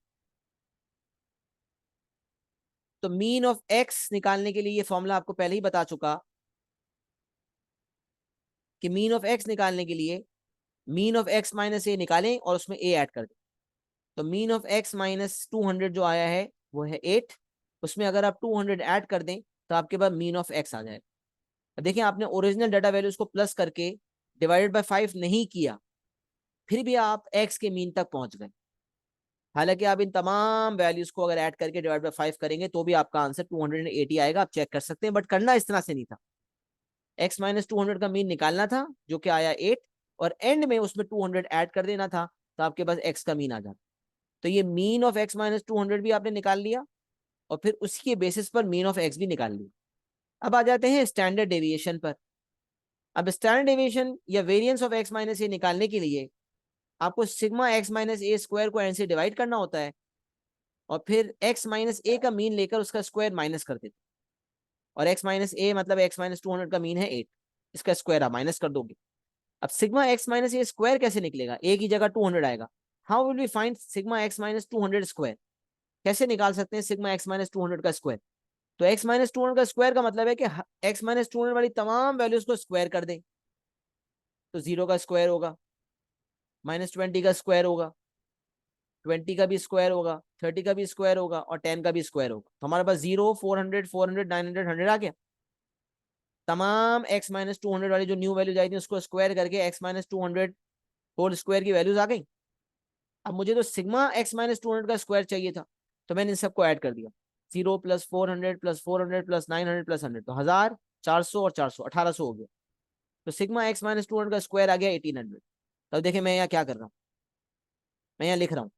तो मीन ऑफ एक्स निकालने के लिए ये फॉर्मूला आपको पहले ही बता चुका कि मीन ऑफ एक्स निकालने के लिए मीन ऑफ एक्स माइनस ए निकालें और उसमें ए ऐड कर दें। तो मीन ऑफ एक्स माइनस 200 जो आया है वो है 8। उसमें अगर आप 200 ऐड कर दें तो आपके पास मीन ऑफ एक्स आ जाएगा। देखिए आपने ओरिजिनल डाटा वैल्यूज को प्लस करके डिवाइडेड बाय 5 नहीं किया, फिर भी आप एक्स के मीन तक पहुंच गए। हालांकि आप इन तमाम वैल्यूज को अगर ऐड करके डिवाइड बाय 5 करेंगे तो भी आपका आंसर 280 आएगा। आप चेक कर सकते हैं, बट करना इस तरह से नहीं था। एक्स माइनस 200 का मीन निकालना था जो कि आया 8, और एंड में उसमें 200 ऐड कर देना था तो आपके पास एक्स का मीन आ जाता। तो ये मीन ऑफ एक्स माइनस 200 भी आपने निकाल लिया और फिर उसके बेसिस पर मीन ऑफ एक्स भी निकाल लिया। अब आ जाते हैं स्टैंडर्ड डेविएशन पर। अब स्टैंडर्ड डेविएशन या वेरिएंस ऑफ एक्स माइनस ए निकालने के लिए आपको sigma x minus a square को एन से डिवाइड करना होता है और फिर एक्स माइनस ए का मीन लेकर उसका स्क्वायर माइनस कर देते। और एक्स माइनस ए मतलब एक्स माइनस 200 का मीन है 8, इसका स्क्वायर आप माइनस कर दोगे। अब sigma x minus a square कैसे निकलेगा? ए की जगह 200 आएगा। How will we find sigma x minus 200 square? कैसे निकाल सकते हैं सिग्मा एक्स माइनस 200 का स्क्वायर? तो एक्स माइनस 200 का स्क्वायर का मतलब है कि एक्स माइनस 200 वाली तमाम वैल्यूज को स्क्वायर कर दें। तो 0 का स्क्वायर होगा, -20 का स्क्वायर होगा, 20 का भी स्क्वायर होगा, 30 का भी स्क्वायर होगा और 10 का भी स्क्वायर होगा। तो हमारे पास 0, 400, 400, 900, 100 आ गया। तमाम एक्स माइनस 200 वाली जो न्यू वैल्यूज आई थी उसको स्क्वायर करके एक्स माइनस 200 होल स्क्वायर की वैल्यूज आ गई। अब मुझे तो सिग्मा एक्स माइनस 200 का स्क्वायर चाहिए था, तो मैंने इन सबको ऐड कर दिया। 0 प्लस 400 प्लस 400 प्लस 900 प्लस 100, तो 1000, 400 और 400, 1800 हो गया। तो सिग्मा एक्स माइनस 200 का स्क्वायर आ गया 1800। तब देखिए मैं यहाँ क्या कर रहा हूँ, मैं यहाँ लिख रहा हूँ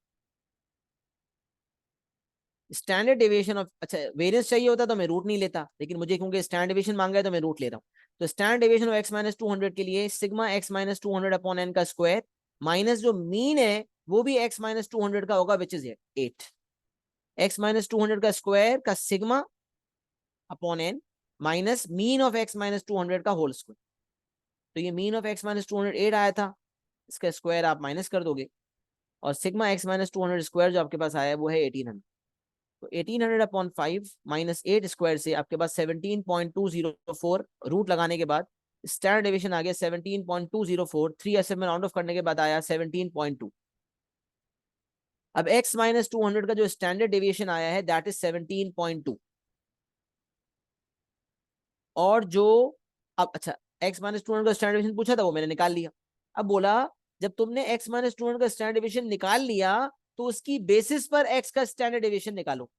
स्टैंडर्ड डेविएशन ऑफ, अच्छा वेरियंस चाहिए होता तो मैं रूट नहीं लेता, लेकिन मुझे क्योंकि स्टैंडर्ड डेविएशन मांगा है तो मैं रूट ले रहा हूँ। तो standard deviation of x minus 200 के लिए sigma x minus 200 upon n का स्क्वायर माइनस जो मीन है वो भी एक्स माइनस 200 का होगा विच इज 8। एक्स माइनस 200 का स्क्वायर का sigma upon n minus mean of x minus 200 का होल स्क्वायर। तो ये मीन ऑफ एक्स माइनस 200 8 आया था, इसका स्क्वायर आप माइनस कर दोगे और सिग्मा एक्स माइनस 200 स्क्वायर जो आपके पास आया है वो है 1800। तो 1800 अपॉन 5 माइनस 8 स्क्वायर से आपके पास 17.204, रूट लगाने के बाद स्टैंडर्ड डेविएशन आ गया 17.204, 3 में राउंड ऑफ करने के बाद आया 17.2। अब x माइनस 200 का जो स्टैंडर्ड डेविएशन आया है दैट इज 17.2। और जो अब अच्छा, x माइनस 200 का स्टैंडर्ड डेविएशन पूछा था वो मैंने निकाल लिया। अब बोला जब तुमने x माइनस 200 का स्टैंडर्ड डेविएशन निकाल लिया तो उसकी बेसिस पर x का स्टैंडर्ड डेविएशन निकालो।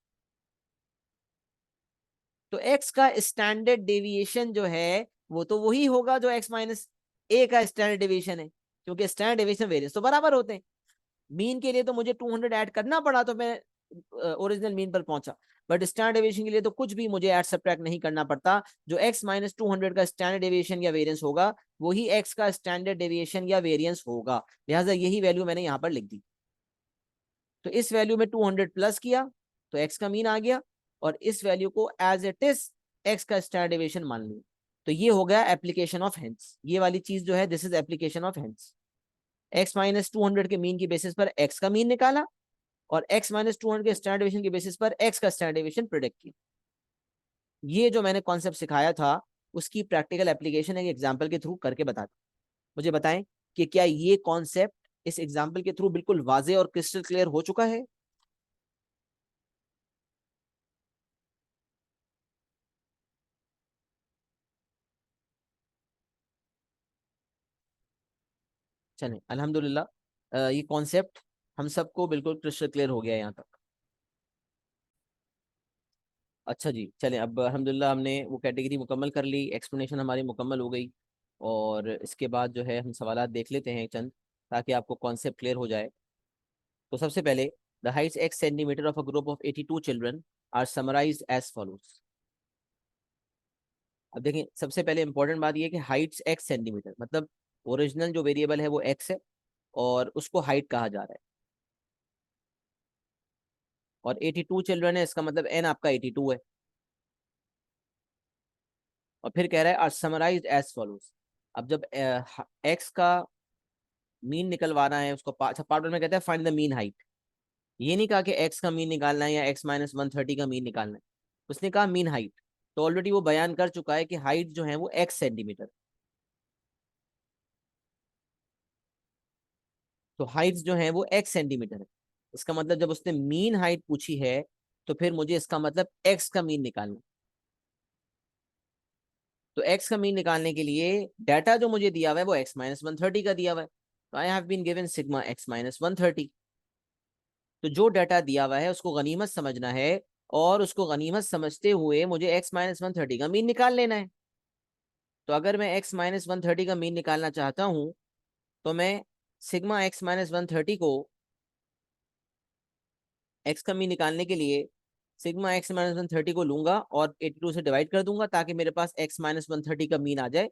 तो x का स्टैंडर्ड डेविएशन जो है वो तो वही होगा जो x माइनस a का स्टैंडर्ड डेविएशन है, क्योंकि स्टैंडर्ड डेविएशन वेरिएंस तो बराबर होते हैं। मीन के लिए तो मुझे 200 ऐड करना पड़ा तो मैं ओरिजिनल मीन पर पहुंचा, बट स्टैंडर्ड डेविएशन के लिए तो कुछ भी मुझे ऐड सब्ट्रैक्ट नहीं करना पड़ता। जो x माइनस 200 का स्टैंडर्ड डेविएशन या वेरिएंस होगा वही x का स्टैंडर्ड डेविएशन या वेरिएंस होगा, लिहाजा यही वैल्यू मैंने यहां पर लिख दी। तो इस वैल्यू में 200 प्लस किया तो x का मीन आ गया, और इस वैल्यू को एज इट इज x का स्टैंडर्ड डेविएशन मान लिया। तो ये हो गया एप्लीकेशन ऑफ हेंस। ये वाली चीज जो है this is application of hence. x minus 200 के मीन की बेसिस पर x का मीन निकाला, और x माइनस 200 के स्टैंडर्ड डेविएशन के बेसिस पर x का स्टैंडर्ड डेविएशन प्रिडिक्ट किया। ये जो मैंने कॉन्सेप्ट सिखाया था उसकी प्रैक्टिकल एप्लीकेशन एक एग्जाम्पल के थ्रू करके बता। मुझे बताएं कि क्या ये कॉन्सेप्ट इस एग्जाम्पल के थ्रू बिल्कुल वाजे और क्रिस्टल क्लियर हो चुका है? चलें अल्हम्दुलिल्लाह, ये कॉन्सेप्ट हम सबको बिल्कुल क्रिस्टल क्लियर हो गया यहाँ तक। अच्छा जी, चलें अब अल्हम्दुलिल्लाह हमने वो कैटेगरी मुकम्मल कर ली, एक्सप्लेनेशन हमारी मुकम्मल हो गई, और इसके बाद जो है हम सवालात देख लेते हैं चंद, ताकि आपको कॉन्सेप्ट क्लियर हो जाए। तो सबसे पहले the heights x centimetre of a group of 82 children are summarised as follows. अब देखें, सबसे पहले इंपॉर्टेंट बात यह है कि हाइट्स x सेंटीमीटर मतलब ओरिजिनल जो वेरिएबल है वो x है और उसको हाइट कहा जा रहा है, और 82 चिल्ड्रन है, इसका मतलब n आपका 82 है। और फिर कह रहा है आर समराइज्ड एज फॉलोज। अब जब x का मीन निकलवाना है उसको अच्छा, पार्ट वन में कहता है फाइंड द मीन हाइट। ये नहीं कहा कि x का मीन निकालना है या x माइनस 130 का मीन निकालना है, उसने कहा मीन हाइट। तो ऑलरेडी वो बयान कर चुका है कि हाइट जो है वो x सेंटीमीटर। तो हाइट्स जो है वो x सेंटीमीटर है। इसका मतलब जब उसने मीन हाइट पूछी है तो फिर मुझे इसका मतलब x का मीन निकालना। तो x का मीन निकालने के लिए डाटा जो मुझे दिया हुआ है वो x माइनस 130 का दिया हुआ है, तो I have been given sigma x minus 130। तो जो डाटा दिया हुआ है उसको गनीमत समझना है, और उसको गनीमत समझते हुए मुझे x माइनस 130 का मीन निकाल लेना है। तो अगर मैं x माइनस 130 का मीन निकालना चाहता हूं तो मैं सिग्मा x माइनस 130 को x का मीन निकालने के लिए सिग्मा x माइनस 130 को लूंगा और 82 से डिवाइड कर दूंगा, ताकि मेरे पास x माइनस 130 का मीन आ जाए,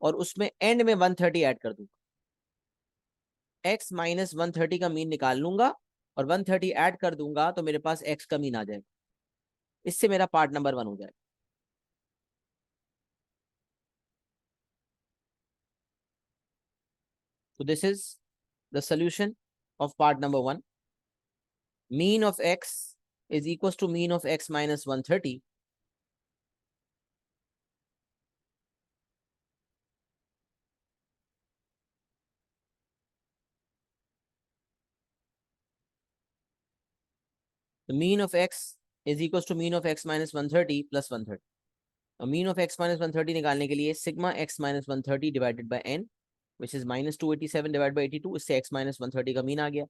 और उसमें एंड में 130 ऐड कर दूंगा। x माइनस 130 का मीन निकाल लूंगा और 130 ऐड कर दूंगा तो मेरे पास x का मीन आ जाएगा। इससे मेरा पार्ट नंबर 1 हो जाएगा। तो this is the solution of part number 1। Mean of x is equals to mean of x minus 130. The mean of x is equals to mean of x minus 130 plus 130. और मीन ऑफ x माइनस 130 निकालने के लिए sigma x minus 130 divided by n which is minus 287 divide by 82, इससे x माइनस 130 का मीन आ गया,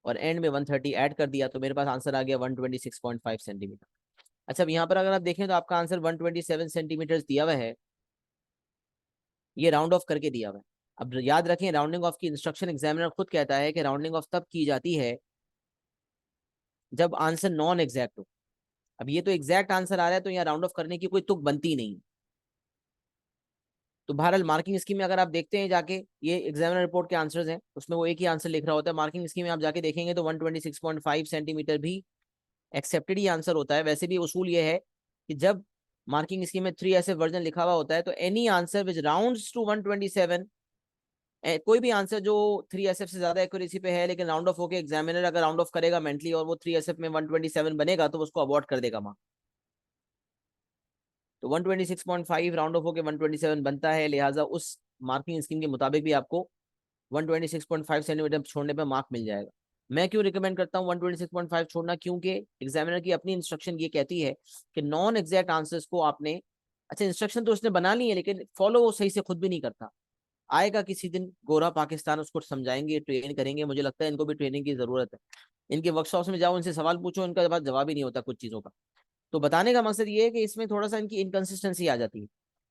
और एंड में 130 ऐड कर दिया तो मेरे पास आंसर आ गया 126.5 सेंटीमीटर। अच्छा, अब यहाँ पर अगर आप देखें तो आपका आंसर 127 सेंटीमीटर दिया हुआ है, ये राउंड ऑफ करके दिया हुआ है। अब याद रखें राउंडिंग ऑफ की इंस्ट्रक्शन एग्जामिनर खुद कहता है कि राउंडिंग ऑफ तब की जाती है जब आंसर नॉन एग्जैक्ट हो। अब ये तो एग्जैक्ट आंसर आ रहा है तो यहाँ राउंड ऑफ करने की कोई तुक बनती नहीं। तो बहरहाल मार्किंग स्कीम में अगर आप देखते हैं जाके, ये एग्जामिनर रिपोर्ट के आंसर्स हैं, उसमें वो एक ही आंसर लिख रहा होता है। मार्किंग स्कीम में आप जाके देखेंगे तो 126.5 सेंटीमीटर भी एक्सेप्टेड ही आंसर होता है। वैसे भी उसूल ये है कि जब मार्किंग स्कीम में 3 ऐसे वर्जन लिखा हुआ होता है तो any answer which rounds to 127 कोई भी आंसर जो 3SF से ज्यादा एक्यूरेसी पे है लेकिन राउंड ऑफ होके एग्जामिनर अगर राउंड ऑफ करेगा मेंटली और वो 3SF में 127 बनेगा तो उसको अवॉर्ड कर देगा मार्क। तो 126.5 राउंड ऑफ होके 127 बनता है, लिहाजा उस मार्किंग स्कीम के मुताबिक भी आपको 126.5 सेंटीमीटर छोड़ने पर मार्क मिल जाएगा। मैं क्यों रिकमेंड करता हूँ 126.5 छोड़ना, क्योंकि एग्जामिनर की अपनी इंस्ट्रक्शन ये कहती है कि नॉन एग्जैक्ट आंसर्स को आपने, अच्छा इंस्ट्रक्शन तो उसने बना ली है लेकिन फॉलो वो सही से खुद भी नहीं करता। आएगा किसी दिन गोरा पाकिस्तान, उसको समझाएंगे, ट्रेन करेंगे, मुझे लगता है इनको भी ट्रेनिंग की जरूरत है। इनके वर्कशॉप्स में जाओ, इनसे सवाल पूछो, इनका पास जवाब ही नहीं होता कुछ चीजों का। तो बताने का मकसद ये है कि इसमें थोड़ा सा इनकी इनकंसिस्टेंसी आ जाती है।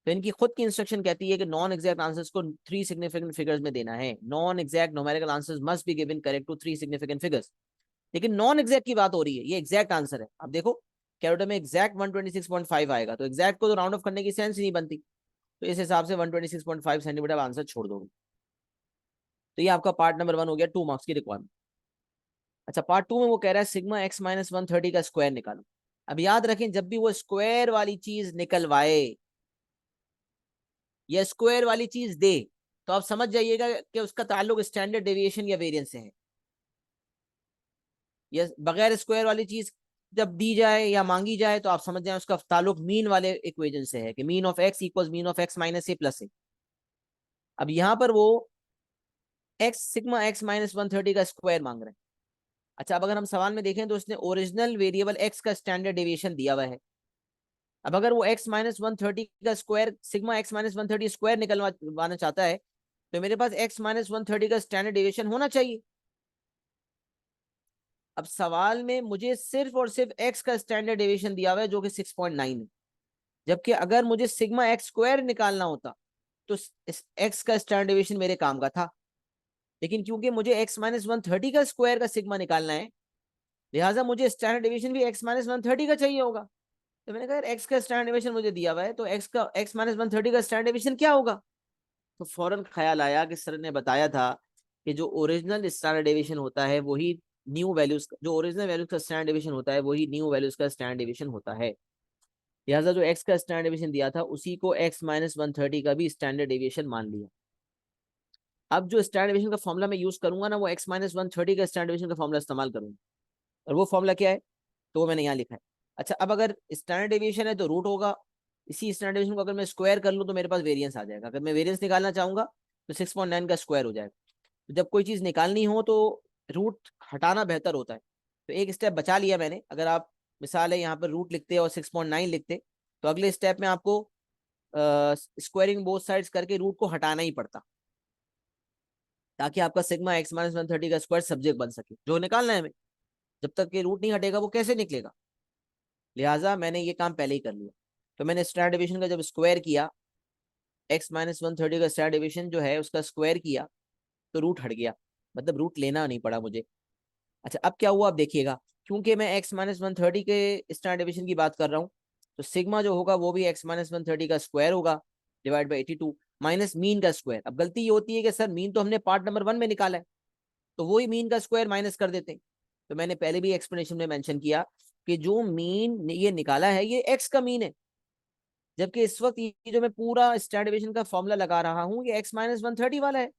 तो इनकी खुद की इंस्ट्रक्शन कहती है कि नॉन एग्जैक्ट आंसर्स को 3 सिग्निफिकेंट फिगर्स में देना है। Non exact numerical answers must be given correct to 3 significant figures. लेकिन नॉन एग्जैक्ट की बात हो रही है, ये एग्जैक्ट आंसर है। अब देखो कैरोटा में एग्जैक्ट 126.5 आएगा, तो एग्जैक्ट को तो राउंड ऑफ करने की सेंस ही नहीं बनती। तो इस हिसाब से 126.5 सेंटीमीटर आंसर छोड़ दोगे। तो ये आपका पार्ट नंबर 1 हो गया, 2 मार्क्स की रिक्वायरमेंट। अच्छा पार्ट 2 में वो कह रहा है सिग्मा एक्स माइनस 130 का स्क्वायर निकालो। अब याद रखें जब भी वो स्क्वायर वाली चीज निकलवाए या स्क्वायर वाली चीज दे तो आप समझ जाइएगा कि उसका ताल्लुक स्टैंडर्ड डेविएशन या वेरिएंस से है। या बगैर स्क्वायर वाली चीज जब दी जाए या मांगी जाए तो आप समझ जाए उसका ताल्लुक मीन वाले इक्वेशन से है कि mean of x equals mean of x minus a plus a. अब यहां पर वो एक्स सिग्मा एक्स माइनस 130 का स्क्वायर मांग रहे हैं। अच्छा अब अगर हम सवाल में देखें तो उसने ओरिजिनल वेरिएबल एक्स का स्टैंडर्ड डेविएशन दिया हुआ है। अब अगर वो एक्स माइनस 130 का square sigma x minus 130 square निकलवाना चाहता है तो मेरे पास एक्स माइनस 130 का स्टैंडर्ड डेविएशन होना चाहिए। अब सवाल में मुझे सिर्फ और सिर्फ एक्स का स्टैंडर्ड डेविएशन दिया हुआ है जो कि 6.9 है, जबकि अगर मुझे सिग्मा एक्स स्क्वायर निकालना होता तो इस एक्स का स्टैंडर्ड डेविएशन मेरे काम का था। लेकिन क्योंकि मुझे एक्स माइनस 130 का स्क्वायर का सिग्मा निकालना है, लिहाजा मुझे स्टैंडर्ड डेविएशन भी एक्स माइनस 130 का चाहिए होगा। तो मैंने कहा यार एक्स का स्टैंडर्ड डेविएशन मुझे दिया हुआ है तो एक्स माइनस 130 का स्टैंडर्ड डेविएशन क्या होगा। तो फौरन ख्याल आया कि सर ने बताया था कि जो ओरिजिनल स्टैंडर्ड डेविएशन होता है वही न्यू वैल्यूज, जो ओरिजिनल वैल्यूज का स्टैंडर्ड डेविएशन होता है वही न्यू वैल्यूज का स्टैंडर्ड डेविएशन होता है। लिहाजा जो एक्स का स्टैंडर्ड डेविएशन दिया था उसी को एक्स माइनस 130 का भी स्टैंडर्ड डेविएशन मान लिया। अब जो स्टैंडर्ड डेविएशन का फॉर्मूला मैं यूज करूंगा ना वो एक्स माइनस 130 का स्टैंडर्ड डेविएशन का फॉर्मूला इस्तेमाल करूंगा। और वो फॉर्मूला क्या है तो वो मैंने यहाँ लिखा है। अच्छा अब अगर स्टैंडर्ड डेविएशन है तो रूट होगा, इसी स्टैंडर्ड डेविएशन को अगर मैं स्क्वायर कर लूँ तो मेरे पास वेरिएंस आ जाएगा। अगर मैं वेरिएंस निकालना चाहूंगा तो 6.9 का स्क्वायर हो जाएगा। तो जब कोई चीज निकालनी हो तो रूट हटाना बेहतर होता है। तो एक स्टेप बचा लिया मैंने। अगर आप मिसाल है यहाँ पर रूट लिखते और 6.9 लिखते तो अगले स्टेप में आपको स्क्वायरिंग बोथ साइड्स करके रूट को हटाना ही पड़ता, ताकि आपका सिग्मा एक्स माइनस 130 का स्क्वायर सब्जेक्ट बन सके जो निकालना है हमें। जब तक कि रूट नहीं हटेगा वो कैसे निकलेगा। लिहाजा मैंने ये काम पहले ही कर लिया। तो मैंने स्टैंडर्ड डेविएशन का जब स्क्वायर किया, एक्स माइनस 130 का स्टैंडर्ड डेविएशन जो है उसका स्क्वायर किया तो रूट हट गया, मतलब रूट लेना नहीं पड़ा मुझे। अच्छा अब क्या हुआ आप देखिएगा, क्योंकि मैं एक्स माइनस 130 के स्टैंडर्ड डेविएशन की बात कर रहा हूँ तो सिग्मा जो होगा वो भी एक्स माइनस 130 का स्क्वायर होगा डिवाइड बाई 82 माइनस मीन का स्क्वायर। अब गलती ये होती है कि सर मीन तो हमने पार्ट नंबर 1 में निकाला है तो वही मीन का स्क्वायर माइनस कर देते हैं। तो मैंने पहले भी एक्सप्लेनेशन में मेंशन किया कि जो मीन ये निकाला है ये एक्स का मीन है, जबकि इस वक्त ये जो मैं पूरा स्टैंडर्ड डेविएशन का फॉर्मूला लगा रहा हूँ ये एक्स माइनस 130 वाला है।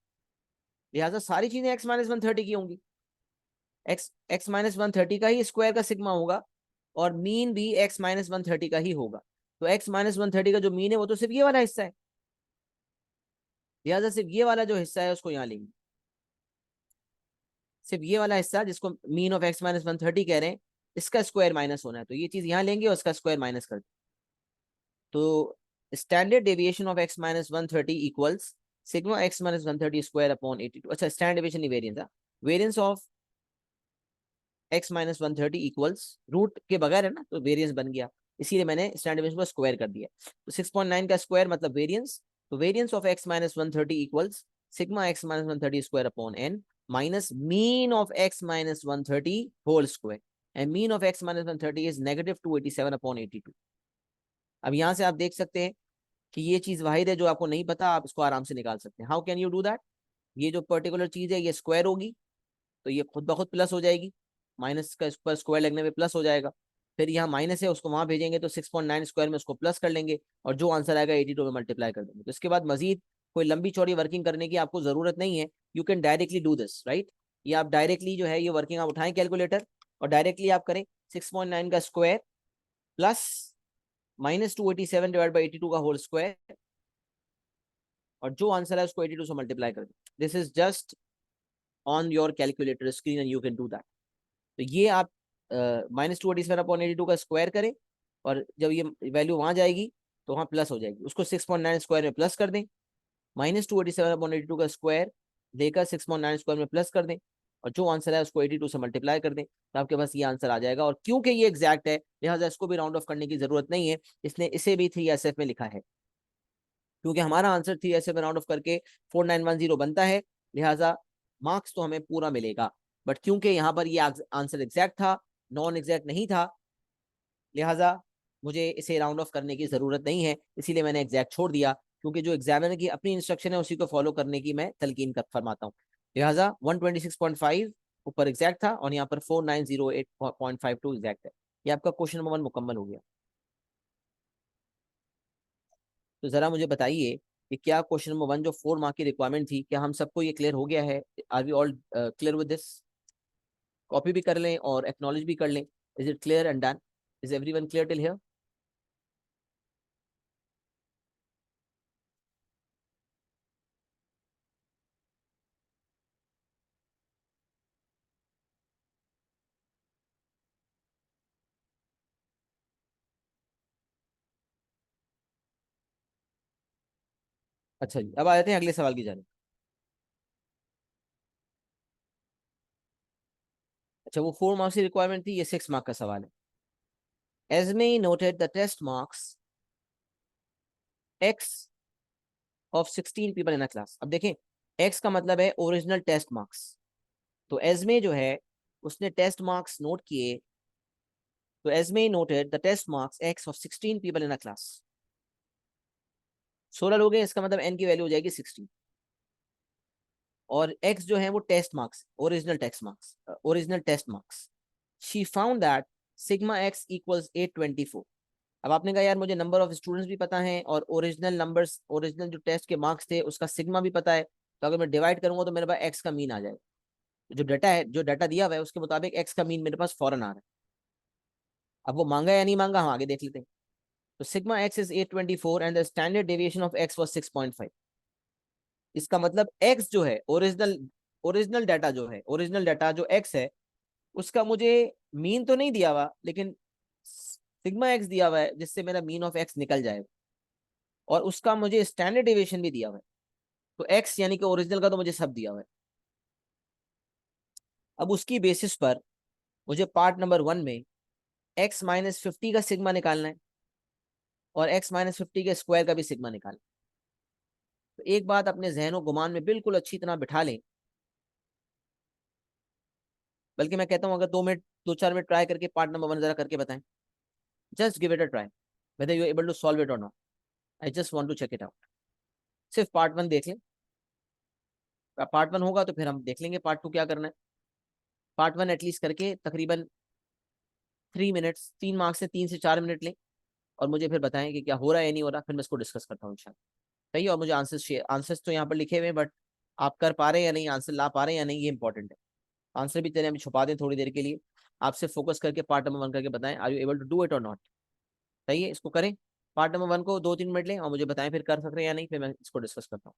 लिहाजा सारी चीजें एक्स माइनस 130 की होंगी। एक्स एक्स माइनस 130 का ही स्क्वायर का सिग्मा होगा और मीन भी एक्स माइनस 130 का ही होगा। तो एक्स माइनस 130 का जो मीन है वो तो सिर्फ ये वाला हिस्सा है, लिहाजा सिर्फ ये वाला जो हिस्सा है उसको यहाँ लेंगे। सिर्फ ये वाला हिस्सा जिसको मीन ऑफ एक्स माइनस 130 कह रहे हैं इसका स्क्वायर माइनस होना है, तो ये चीज यहाँ लेंगे और इसका स्क्वायर माइनस कर देंगे। तो standard deviation of x minus 130 equals sigma x minus 130 square upon 82। अच्छा स्टैंडर्ड डेविएशन नहीं variance, variance of x minus 130 equals root के बगैर है ना तो वेरिएंस बन गया, इसीलिए मैंने स्टैंडर्ड डेविएशन को स्क्वायर कर दिया। तो 6.9 का स्क्वायर मतलब वेरिएंस, तो variance of x minus 130 equals sigma x minus 130 square upon n minus mean of x minus 130 whole square, and mean of x minus 130 is negative 287 upon 82। अब यहाँ से आप देख सकते हैं कि ये चीज वाहिद है जो आपको नहीं पता, आप इसको आराम से निकाल सकते हैं। How can you do that, ये जो पर्टिकुलर चीज है ये स्क्वायर होगी तो ये खुद ब खुद प्लस हो जाएगी, माइनस का पर स्क्वायर लगने में प्लस हो जाएगा। फिर यहाँ माइनस है उसको वहां भेजेंगे तो 6.9 स्क्वायर में उसको प्लस कर लेंगे और जो आंसर आएगा 82 में मल्टीप्लाई कर देंगे। तो इसके बाद मजीद कोई लंबी चौड़ी वर्किंग करने की आपको जरूरत नहीं है, you can directly do this, right. ये आप डायरेक्टली जो है ये वर्किंग आप उठाएं कैलकुलेटर और डायरेक्टली आप करें 6.9 का स्क्वायर प्लस -287 डिवाइड बाई 82 का होल स्क्वायर, और जो आंसर है उसको 82 से मल्टीप्लाई कर दें। This is just on your calculator screen and you can do that. तो ये आप -287/82 का स्क्वायर करें, और जब ये वैल्यू वहां जाएगी तो वहां प्लस हो जाएगी, उसको 6.9 स्क्वायर में प्लस कर दें, -287/82 का स्क्वायर देकर 6.9 स्क्वायर में प्लस कर दें, और जो आंसर है उसको 82 से मल्टीप्लाई कर दें, तो आपके पास ये आंसर आ जाएगा। और क्योंकि ये एग्जैक्ट है लिहाजा इसको भी राउंड ऑफ करने की जरूरत नहीं है, इसने इसे भी 3SF में लिखा है, क्योंकि हमारा आंसर 3SF में राउंड ऑफ करके 4910 बनता है, लिहाजा मार्क्स तो हमें पूरा मिलेगा। बट क्योंकि यहाँ पर ये आंसर एग्जैक्ट था, नॉन एग्जैक्ट नहीं था, लिहाजा मुझे इसे राउंड ऑफ करने की जरूरत नहीं है, इसीलिए मैंने एग्जैक्ट छोड़ दिया, क्योंकि जो एग्जामिनर की अपनी इंस्ट्रक्शन है उसी को फॉलो करने की मैं तलकीन कर फरमाता हूँ। लिहाजा 126.5 ऊपर एग्जैक्ट था और यहाँ पर 4908.52 एग्जैक्ट है। ये आपका क्वेश्चन नंबर 1 मुकम्मल हो गया। तो जरा मुझे बताइए कि क्या क्वेश्चन नंबर 1 जो 4 मार्क की रिक्वायरमेंट थी, क्या हम सबको ये क्लियर हो गया है? Are we all clear with this? Copy भी कर लें और एक्नॉलेज भी कर लें। Is it clear and done? Is everyone clear till here? अच्छा जी, अब आ जाते हैं अगले सवाल की जाने। अच्छा, वो 4 मार्क्स की रिक्वायरमेंट थी, ये 6 मार्क का सवाल है। Esme noted the test marks x of 16 people in a class। अब देखें, x का मतलब है ओरिजिनल टेस्ट मार्क्स। तो एजमे जो है उसने टेस्ट मार्क्स नोट किए, तो assume noted the test marks x of 16 people in a class। 16 लोग हैं, इसका मतलब n की वैल्यू हो जाएगी 16, और x जो है वो test marks, original test marks. She found that sigma x equals 824। अब आपने कहा यार मुझे नंबर ऑफ स्टूडेंट्स भी पता है और ओरिजिनल नंबर्स, ओरिजिनल जो टेस्ट के मार्क्स थे उसका सिग्मा भी पता है, तो अगर मैं डिवाइड करूंगा तो मेरे पास एक्स का मीन आ जाएगा। जो डाटा है, जो डाटा दिया हुआ है उसके मुताबिक एक्स का मीन मेरे पास फौरन आ रहा है। अब वो मांगा या नहीं मांगा हम आगे देख लेते हैं। तो sigma x is 824 and the standard deviation of x was 6.5। इसका मतलब एक्स जो है ओरिजिनल, ओरिजिनल डाटा जो है, ओरिजिनल डाटा जो एक्स है उसका मुझे मीन तो नहीं दिया हुआ, लेकिन सिग्मा एक्स दिया हुआ है जिससे मेरा मीन ऑफ एक्स निकल जाएगा, और उसका मुझे स्टैंडर्ड डेविएशन भी दिया हुआ है। तो एक्स यानी कि ओरिजिनल का तो मुझे सब दिया हुआ है। अब उसकी बेसिस पर मुझे पार्ट नंबर 1 में x-50 का सिग्मा निकालना है और x-50 के स्क्वायर का भी सिग्मा निकालना है। तो एक बात अपने जहनो गुमान में बिल्कुल अच्छी तरह बिठा लें, बल्कि मैं कहता हूं अगर 2 मिनट, 2-4 मिनट ट्राई करके पार्ट नंबर 1 जरा करके बताएं। Just give it a try, whether you able to solve it और not. I just want to check it out. सिर्फ पार्ट 1 देख लें, पार्ट 1 होगा तो फिर हम देख लेंगे पार्ट 2 क्या करना है। पार्ट 1 एटलीस्ट करके तकरीबन 3 मिनट्स, 3 मार्क्स से 3 से 4 मिनट लें, और मुझे फिर बताएं कि क्या हो रहा है या नहीं हो रहा, फिर मैं इसको डिस्कस करता हूँ इंशाल्लाह। सही है, और मुझे आंसर्स, आंसर्स तो यहाँ पर लिखे हुए हैं, बट आप कर पा रहे हैं या नहीं, आंसर ला पा रहे हैं या नहीं, ये इंपॉर्टेंट है। आंसर भी चले हम छुपा दें थोड़ी देर के लिए, आपसे फोकस करके पार्ट नंबर 1 करके बताएं, are you able to do it और नॉट। सही है, इसको करें। पार्ट नंबर 1 को 2-3 मिनट लें और मुझे बताएं फिर कर सकते हैं या नहीं, फिर मैं इसको डिस्कस करता हूँ।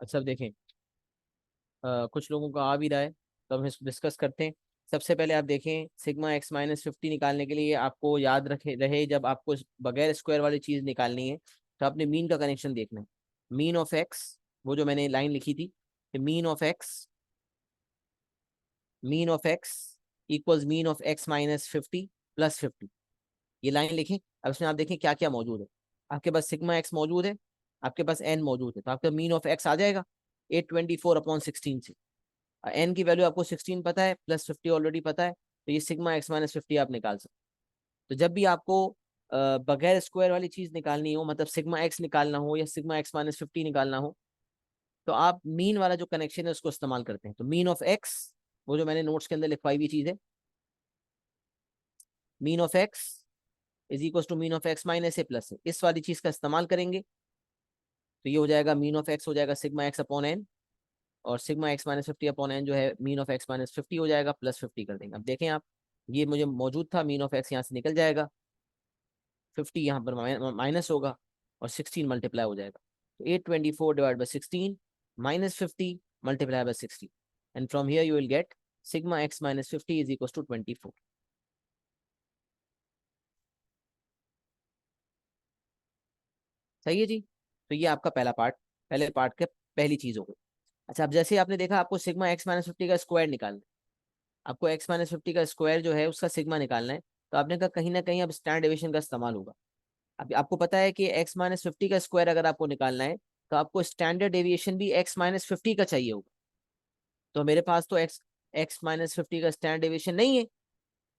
अच्छा अब देखें, कुछ लोगों का आ भी रहा है, तो हम इसको डिस्कस करते हैं। सबसे पहले आप देखें, सिग्मा एक्स माइनस 50 निकालने के लिए आपको याद रखे रहे, जब आपको बगैर स्क्वायर वाली चीज निकालनी है तो आपने मीन का कनेक्शन देखना है। मीन ऑफ एक्स, वो जो मैंने लाइन लिखी थी, mean of x equals mean of x minus 50 plus 50। ये लाइन लिखें। अब इसमें आप देखें क्या क्या मौजूद है। आपके पास सिग्मा एक्स मौजूद है, आपके पास एन मौजूद है, तो आपका मीन ऑफ एक्स आ जाएगा 824/16 से। एन की वैल्यू आपको 16 पता है, प्लस 50 ऑलरेडी पता है, तो ये सिग्मा एक्स माइनस 50 आप निकाल सकते। तो जब भी आपको बगैर स्क्वायर वाली चीज निकालनी हो, मतलब सिग्मा एक्स निकालना हो या सिग्मा एक्स माइनस 50 निकालना हो, तो आप मीन वाला जो कनेक्शन है उसको इस्तेमाल करते हैं। तो मीन ऑफ एक्स, वो जो मैंने नोट्स के अंदर लिखवाई हुई चीज है, mean of x is equal to mean of x minus a plus है, इस वाली चीज का इस्तेमाल करेंगे। तो ये हो जाएगा मीन ऑफ एक्स हो जाएगा सिग्मा एक्स अपॉन एन, और sigma x minus 50 upon n जो है मीन ऑफ एक्स माइनस 50 हो जाएगा, प्लस 50 कर देंगे। अब देखें आप, ये मुझे मौजूद था, मीन ऑफ एक्स यहाँ से निकल जाएगा, 50 यहाँ पर माइनस होगा, और 16 मल्टीप्लाई हो जाएगा। तो 824/16 minus 50 multiply by 60, and from here you will get sigma x minus 50 is equal to 24। सही है जी। तो ये आपका पहला पार्ट, पहले पार्ट के पहली चीज हो गई। अच्छा, अब जैसे आपने देखा आपको सिग्मा एक्स माइनस 50 का स्क्वायर निकालना है, आपको एक्स माइनस 50 का स्क्वायर जो है उसका सिग्मा निकालना है, तो आपने कहा कहीं ना कहीं अब स्टैंडर्ड डेविएशन का इस्तेमाल होगा। अब आपको पता है कि एक्स माइनस 50 का स्क्वायर अगर आपको निकालना है, तो आपको स्टैंडर्ड डेविएशन भी एक्स माइनस 50 का चाहिए होगा। तो मेरे पास तो एक्स एक्स माइनस 50 का स्टैंडर्ड डेविएशन नहीं है,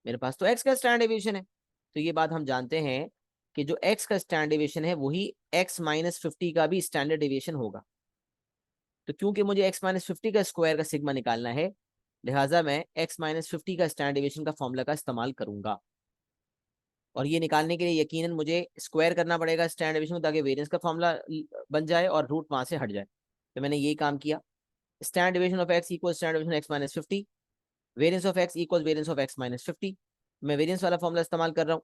मेरे पास तो एक्स का स्टैंडर्ड डेविएशन है। तो ये बात हम जानते हैं कि जो एक्स का स्टैंडर्ड डेविएशन है वही एक्स माइनस 50 का भी स्टैंडर्ड डेविएशन होगा। तो क्योंकि मुझे एक्स माइनस 50 का स्क्वायर का सिग्मा निकालना है, लिहाजा मैं एक्स माइनस 50 का स्टैंडर्ड डेविएशन का फॉर्मूला का इस्तेमाल करूंगा। और ये निकालने के लिए यकीनन मुझे स्क्वायर करना पड़ेगा स्टैंडर्ड डेविएशन को, ताकि वेरिएंस का फॉर्मूला बन जाए और रूट वहां से हट जाए। तो मैंने यही काम किया। Standard deviation of x equal standard deviation x minus 50, variance of x equal variance of x minus 50। मैं वेरिएंस वाला फॉर्मूला इस्तेमाल कर रहा हूँ।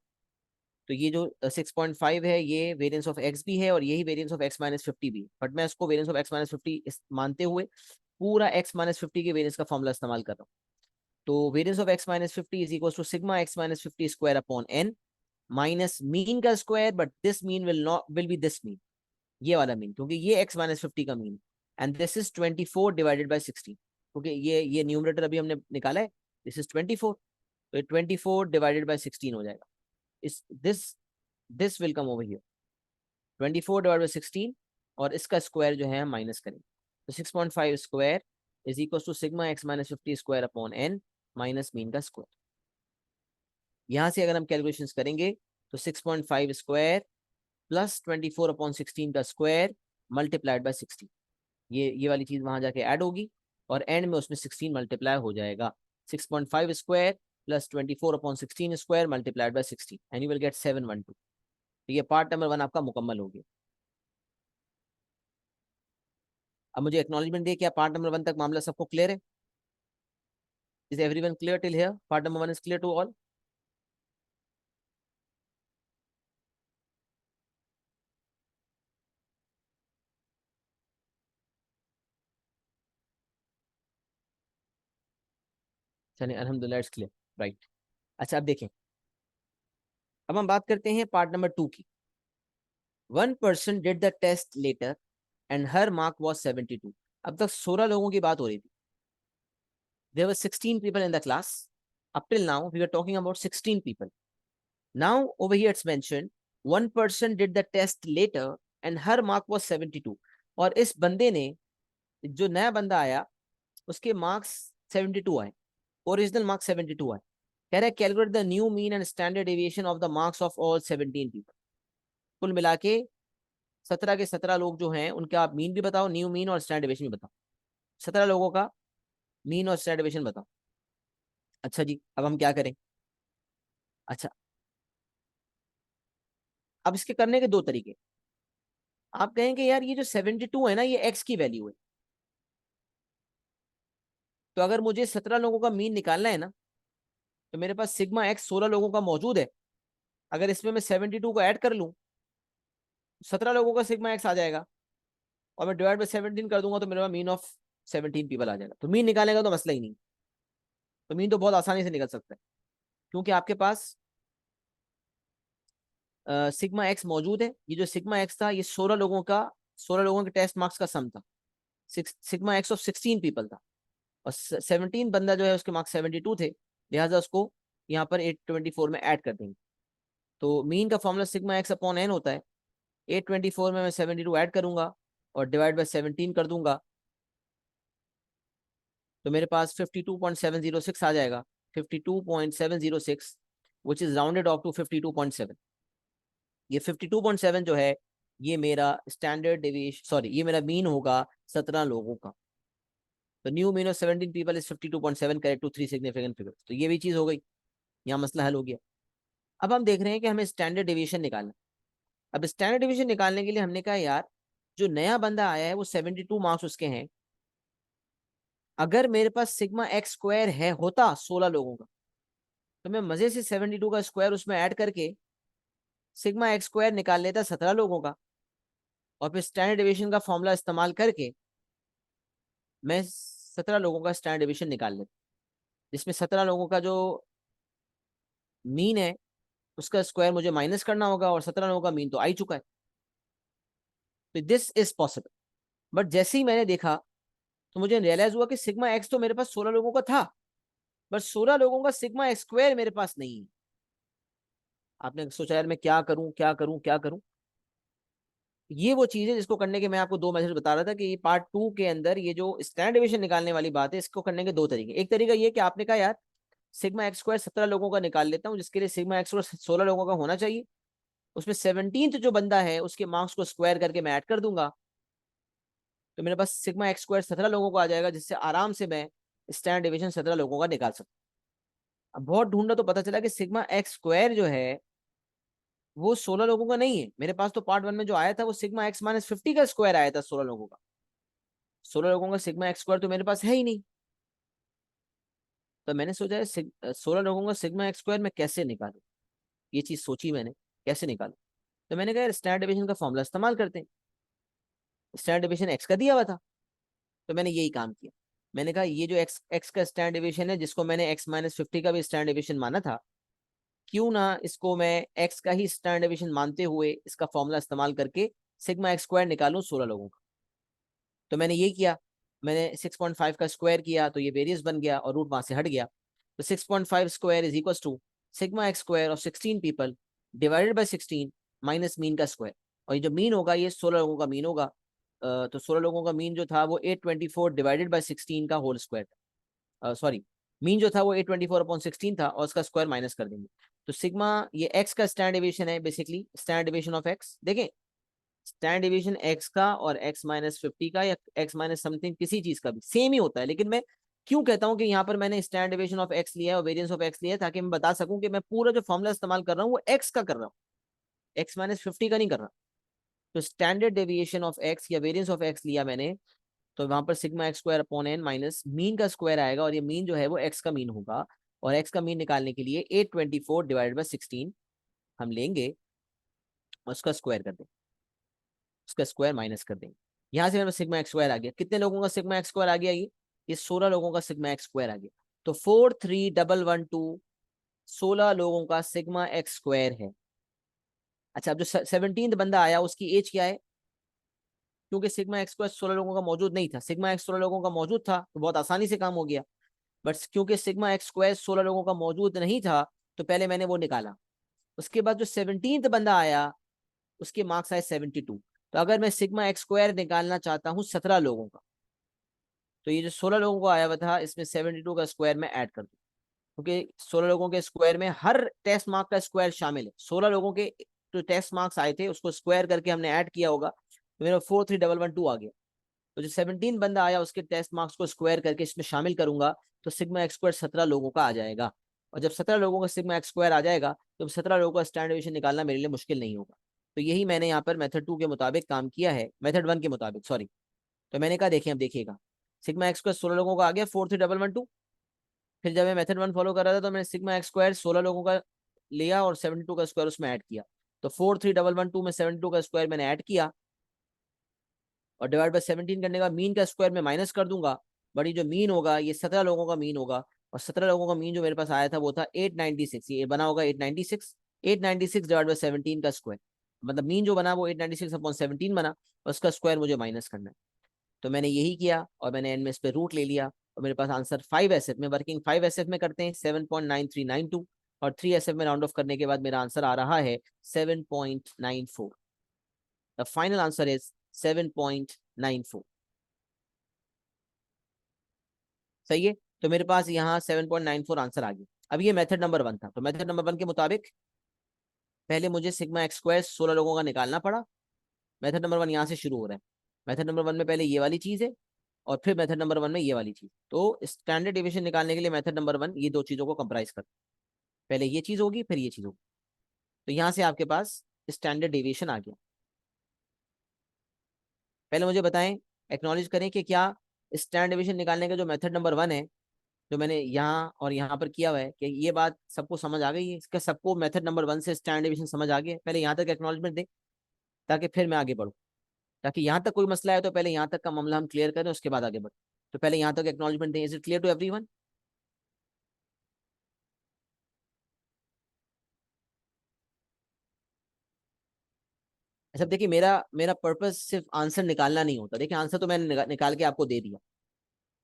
तो ये जो 6.5 है, ये वेरिएंस ऑफ एक्स भी है और यही वेरिएंस ऑफ एक्स माइनस 50 भी है, बट मैं इसको वेरिएंस ऑफ एक्स माइनस 50 मानते हुए पूरा एक्स माइनस 50 के वेरिएंस का फॉर्मूला इस्तेमाल कर रहा हूँ। तो variance of x minus 50 is equal to sigma x minus 50 square upon n, minus mean का square, but this mean will be this mean, ये वाला मीन, क्योंकि ये एक्स माइनस 50 का mean, and this is 24 divided by 16, क्योंकि ये न्यूमरेटर अभी हमने निकाला है, दिस इज 24, तो 24 डिवाइडेड बाई 16 हो जाएगा। इस this will come over here, 24 divide by 16, और इसका स्क्वायर जो है हम माइनस करेंगे। तो 6.5 square is equal to sigma x minus 50 square upon n, minus mean का स्क्वायर। यहाँ से अगर हम कैलकुलेशंस करेंगे, तो 6.5 स्क्वायर प्लस 24/16 का स्क्वायर मल्टीप्लाइड बाय 60, ये वाली चीज वहां जाके ऐड होगी, और एंड में उसमें 16 मल्टीप्लाई हो जाएगा। 6.5 square plus 24/16 square multiplied by 60, and you will gate 712। तो ये पार्ट नंबर 1 आपका मुकम्मल हो गया। अब मुझे एक्नॉलेजमेंट दे, क्या पार्ट नंबर 1 तक मामला सबको क्लियर है? Is everyone clear till here? Part number 1 is clear to all? चलिए अल्हम्दुलिल्लाह इट्स क्लियर, राइट। अच्छा अब देखें, अब हम बात करते हैं पार्ट नंबर 2 की। One person did the test later and her mark was 72। अब तक 16 लोगों की बात हो रही थी। There were 16 people in the class. Up till now, we were talking about 16 people. Now, over here it's mentioned, one person did the test later and her mark was 72. और इस बंदे ने, जो नया बंदा आया, उसके मार्क्स 72 आए, ओरिजिनल मार्क्स 72 आए। कह रहा है calculate the new mean and standard deviation of the marks of all 17 people. कुल मिला के 17 के 17 लोग जो हैं उनका आप मीन भी बताओ, न्यू मीन और स्टैंडर्ड डेविएशन भी बताओ। 17 लोगों का मीन और स्टैंडर्ड डेविएशन बताओ। अच्छा जी, अब हम क्या करें? अच्छा, अब इसके करने के दो तरीके। आप कहेंगे यार ये जो 72 है ना, ये एक्स की वैल्यू है, तो अगर मुझे 17 लोगों का मीन निकालना है ना, तो मेरे पास सिग्मा एक्स 16 लोगों का मौजूद है। अगर इसमें मैं 72 को ऐड कर लूं, 17 लोगों का सिग्मा एक्स आ जाएगा। और मैं डिवाइड बाय 17 कर दूंगा तो मेरे पास मीन ऑफ 17 पीपल आ जाएगा। तो मीन निकालने का तो मसला ही नहीं। तो मीन तो बहुत आसानी से निकल सकता है, क्योंकि आपके पास सिग्मा एक्स मौजूद है। ये जो सिग्मा एक्स था ये 16 लोगों के टेस्ट मार्क्स का सम था। सिग्मा एक्स ऑफ 16 पीपल था, और 17 बंदा जो है उसके मार्क्स 72 थे, लिहाजा उसको यहाँ पर 824 में ऐड कर देंगे। तो मीन का formula sigma x upon n होता है। 824 में मैं 72 ऐड करूंगा और डिवाइड बाय 17 कर दूंगा, तो मेरे पास 52.706 आ जाएगा। 52.706 which is rounded off to 52.7। ये 52.7 जो है ये मेरा स्टैंडर्ड डेविएशन, सॉरी ये मेरा मीन होगा 17 लोगों का। तो new mean of 17 people is 52.7 correct to 3 significant figures. तो ये भी चीज हो गई, यहाँ मसला हल हो गया। अब हम देख रहे हैं कि हमें स्टैंडर्ड डेविएशन निकालना। अब स्टैंडर्ड डेविएशन निकालने के लिए हमने कहा यार जो नया बंदा आया है वो 72 मार्क्स उसके हैं। अगर मेरे पास सिग्मा एक्स स्क्वायर है होता 16 लोगों का, तो मैं मजे से 72 का स्क्वायर उसमें ऐड करके सिग्मा एक्स स्क्वायर निकाल लेता 17 लोगों का, और फिर स्टैंडर्ड डेविएशन का फॉर्मूला इस्तेमाल करके मैं 17 लोगों का स्टैंडर्ड डेविएशन निकाल लेता, जिसमें 17 लोगों का जो मीन है उसका स्क्वायर मुझे माइनस करना होगा, और 17 लोगों का मीन तो आ ही चुका है। तो दिस इज पॉसिबल। बट जैसे ही मैंने देखा तो मुझे रियलाइज हुआ कि सिग्मा एक्स तो मेरे पास 16 लोगों का था, बट 16 लोगों का सिग्मा एक्स स्क्वायर मेरे पास नहीं है। आपने सोचा यार मैं क्या करूं क्या करूं क्या करूं। ये वो चीज है जिसको करने के मैं आपको दो मैसेज बता रहा था कि ये पार्ट 2 के अंदर ये जो स्टैंडर्ड डेविएशन निकालने वाली बात है इसको करने के दो तरीके। एक तरीका ये कि आपने कहा यार सिग्मा एक्स स्क्वायर 17 लोगों का निकाल लेता हूँ, जिसके लिए सिग्मा एक्स स्क्वायर 16 लोगों का होना चाहिए। उसमें 17th जो बंदा है उसके मार्क्स को स्क्वायर करके मैं ऐड कर दूंगा, तो मेरे पास सिग्मा एक्स स्क्वायर 17 लोगों को आ जाएगा, जिससे आराम से मैं स्टैंडर्ड डेविएशन 17 लोगों का निकाल सकता हूँ। अब बहुत ढूंढा तो पता चला कि सिग्मा एक्स स्क्वायर जो है वो 16 लोगों का नहीं है। मेरे पास तो पार्ट 1 में जो आया था वो सिग्मा एक्स माइनस 50 का स्क्वायर आया था 16 लोगों का। 16 लोगों का सिग्मा एक्स स्क्वायर तो मेरे पास है ही नहीं। तो मैंने सोचा 16 लोगों का सिग्मा एक्स स्क्वायर मैं कैसे निकालूं। ये चीज सोची मैंने, कैसे निकालूं। तो मैंने कहा स्टैंडर्ड डेविएशन का फॉर्मूला इस्तेमाल करते हैं। स्टैंडर्ड डेविएशन एक्स का दिया हुआ था, तो मैंने यही काम किया। मैंने कहा ये जो एक्स एक्स का स्टैंडर्ड डेविएशन है, जिसको मैंने एक्स माइनस 50 का भी स्टैंडर्ड डेविएशन माना था, क्यों ना इसको मैं एक्स का ही स्टैंडर्ड डेविएशन मानते हुए इसका फॉर्मूला इस्तेमाल करके सिग्मा एक्स स्क्वायर निकालूं 16 लोगों का। तो मैंने ये किया। मैंने 6.5 का स्क्वायर किया तो ये वेरियस बन गया और रूट वहां से हट गया। तो 6.5 square is equal to sigma x square of 16 people divided by 16 minus mean का स्क्वायर। और ये जो मीन होगा ये 16 लोगों का मीन होगा। तो 16 लोगों का मीन जो था वो 824 डिवाइडेड बाई 16 का होल स्क्वायर था। सॉरी, मीन जो था वो 824/16 था, और उसका स्क्वायर माइनस कर देंगे। तो सिग्मा ये एक्स का स्टैंडर्ड डेविएशन है, basically standard deviation of x. देखें स्टैंड डेविएशन एक्स का और एक्स माइनस 50 का या एक्स माइनस समथिंग किसी चीज का भी सेम ही होता है। लेकिन मैं क्यों कहता हूं कि यहाँ पर मैंने स्टैंड डेविएशन ऑफ एक्स लिया है और वेरिएंस ऑफ एक्स लिया है, ताकि मैं बता सकूं कि मैं पूरा जो फॉर्मूला इस्तेमाल कर रहा हूँ वो एक्स का कर रहा हूँ, एक्स माइनस 50 का नहीं कर रहा। तो स्टैंडर्ड डेविएशन ऑफ एक्स या वेरिएंस ऑफ एक्स लिया मैंने, तो वहां पर sigma x square upon n minus mean का स्क्वायर आएगा, और ये मीन जो है वो एक्स का मीन होगा। और एक्स का मीन निकालने के लिए 824 डिवाइडेड बाई 16 हम लेंगे और उसका स्क्वायर कर देंगे, उसका स्क्वायर माइनस कर देंगे। यहाँ से मेरे पास सिग्मा एक्स स्क्वायर आ गया। कितने लोगों का सिग्मा एक्स स्क्वायर आ गया? ये 16 लोगों का सिग्मा एक्स स्क्वायर आ गया। तो 431112 16 लोगों का सिग्मा एक्स स्क्वायर है। अच्छा, अब जो 17th बंदा आया उसकी एज क्या है? क्योंकि सिग्मा एक्स स्क्वायर 16 लोगों का मौजूद नहीं था, सिग्मा एक्स 16 लोगों का मौजूद था तो बहुत आसानी से काम हो गया। बट क्योंकि सिग्मा एक्स स्क्वायर 16 लोगों का मौजूद नहीं था, तो पहले मैंने वो निकाला। उसके बाद जो 17th बंदा आया उसके मार्क्स आए 72। तो अगर मैं सिग्मा एक्स स्क्वायर निकालना चाहता हूँ 17 लोगों का, तो ये जो 16 लोगों को आया हुआ था इसमें 72 का स्क्वायर मैं ऐड कर दूँ, क्योंकि 16 लोगों के स्क्वायर में हर टेस्ट मार्क का स्क्वायर शामिल है। 16 लोगों के जो टेस्ट मार्क्स आए थे उसको स्क्वायर करके हमने ऐड किया होगा, तो मेरा 431112 आ गया। तो जो 17 बंदा आया उसके टेस्ट मार्क्स को स्क्वायर करके इसमें शामिल करूंगा, तो सिग्मा एक्स स्क्वायर 17 लोगों का आ जाएगा। और जब 17 लोगों का सिग्मा एक्स स्क्वायर आ जाएगा तो 17 लोगों का स्टैंडर्ड डेविएशन निकालना मेरे लिए मुश्किल नहीं होगा। तो यही मैंने यहाँ पर मेथड 2 के मुताबिक काम किया है, मेथड 1 के मुताबिक सॉरी। तो मैंने कहा देखिए अब देखिएगा, सिग्मा एक्स स्क्वायर 16 लोगों का आ गया 431112। फिर जब मैं मेथड 1 फॉलो कर रहा था तो मैंने सिग्मा एक्स स्क्वायर 16 लोगों का लिया और 72 का स्क्वायर उसमें ऐड किया। तो 431112 में 72 का स्क्वायर मैंने ऐड किया, और डिवाइड बाय 17 करने का मीन का स्क्वायर में माइनस कर दूंगा, बट ये जो मीन होगा ये 17 लोगों का मीन होगा, और 17 लोगों का मीन जो मेरे पास आया था वो था 896, ये बना होगा 896, 896 डिवाइड बाय 17 का स्क्वायर, मतलब मीन जो बना वो 896 अपॉन 17 बना, और उसका स्क्वायर मुझे माइनस करना है। तो मैंने यही किया और मैंने एन में इस पे रूट ले लिया, और मेरे पास आंसर 5SF में, वर्किंग 5SF में करते हैं 7.9392, और 3SF में राउंड ऑफ करने के बाद मेरा आंसर आ रहा है 7.94। The final answer is 7.94। सही है, तो मेरे पास यहाँ 7.94 आंसर आ गया। अब ये मेथड नंबर 1 था, तो मेथड नंबर 1 के मुताबिक पहले मुझे सिग्मा एक्स स्क्वायर 16 लोगों का निकालना पड़ा। मेथड नंबर 1 यहाँ से शुरू हो रहा है। मेथड नंबर 1 में पहले ये वाली चीज है, और फिर मेथड नंबर 1 में ये वाली चीज। तो स्टैंडर्ड डिविएशन निकालने के लिए मेथड नंबर 1 ये दो चीजों को कंप्राइज कर, पहले ये चीज होगी फिर ये चीज होगी। तो यहाँ से आपके पास स्टैंडर्ड डिविएशन आ गया। पहले मुझे बताएं, एक्नॉलेज करें कि क्या स्टैंडर्ड डिविएशन निकालने का जो मेथड नंबर 1 है, जो मैंने यहाँ और यहाँ पर किया हुआ है, कि ये बात सबको समझ आ गई है? इसका सबको मेथड नंबर 1 से स्टैंडर्ड डिविएशन समझ आ गया? पहले यहाँ तक एक्नॉलेजमेंट दे, ताकि फिर मैं आगे बढ़ूँ। ताकि यहाँ तक कोई मसला है तो पहले यहाँ तक का मामला हम क्लियर करें, उसके बाद आगे बढ़ें। तो पहले यहाँ तक एक्नॉलेजमेंट दें। Is it clear to everyone? अच्छा देखिए, मेरा मेरा पर्पस सिर्फ आंसर निकालना नहीं होता। देखिए आंसर तो मैंने निकाल के आपको दे दिया,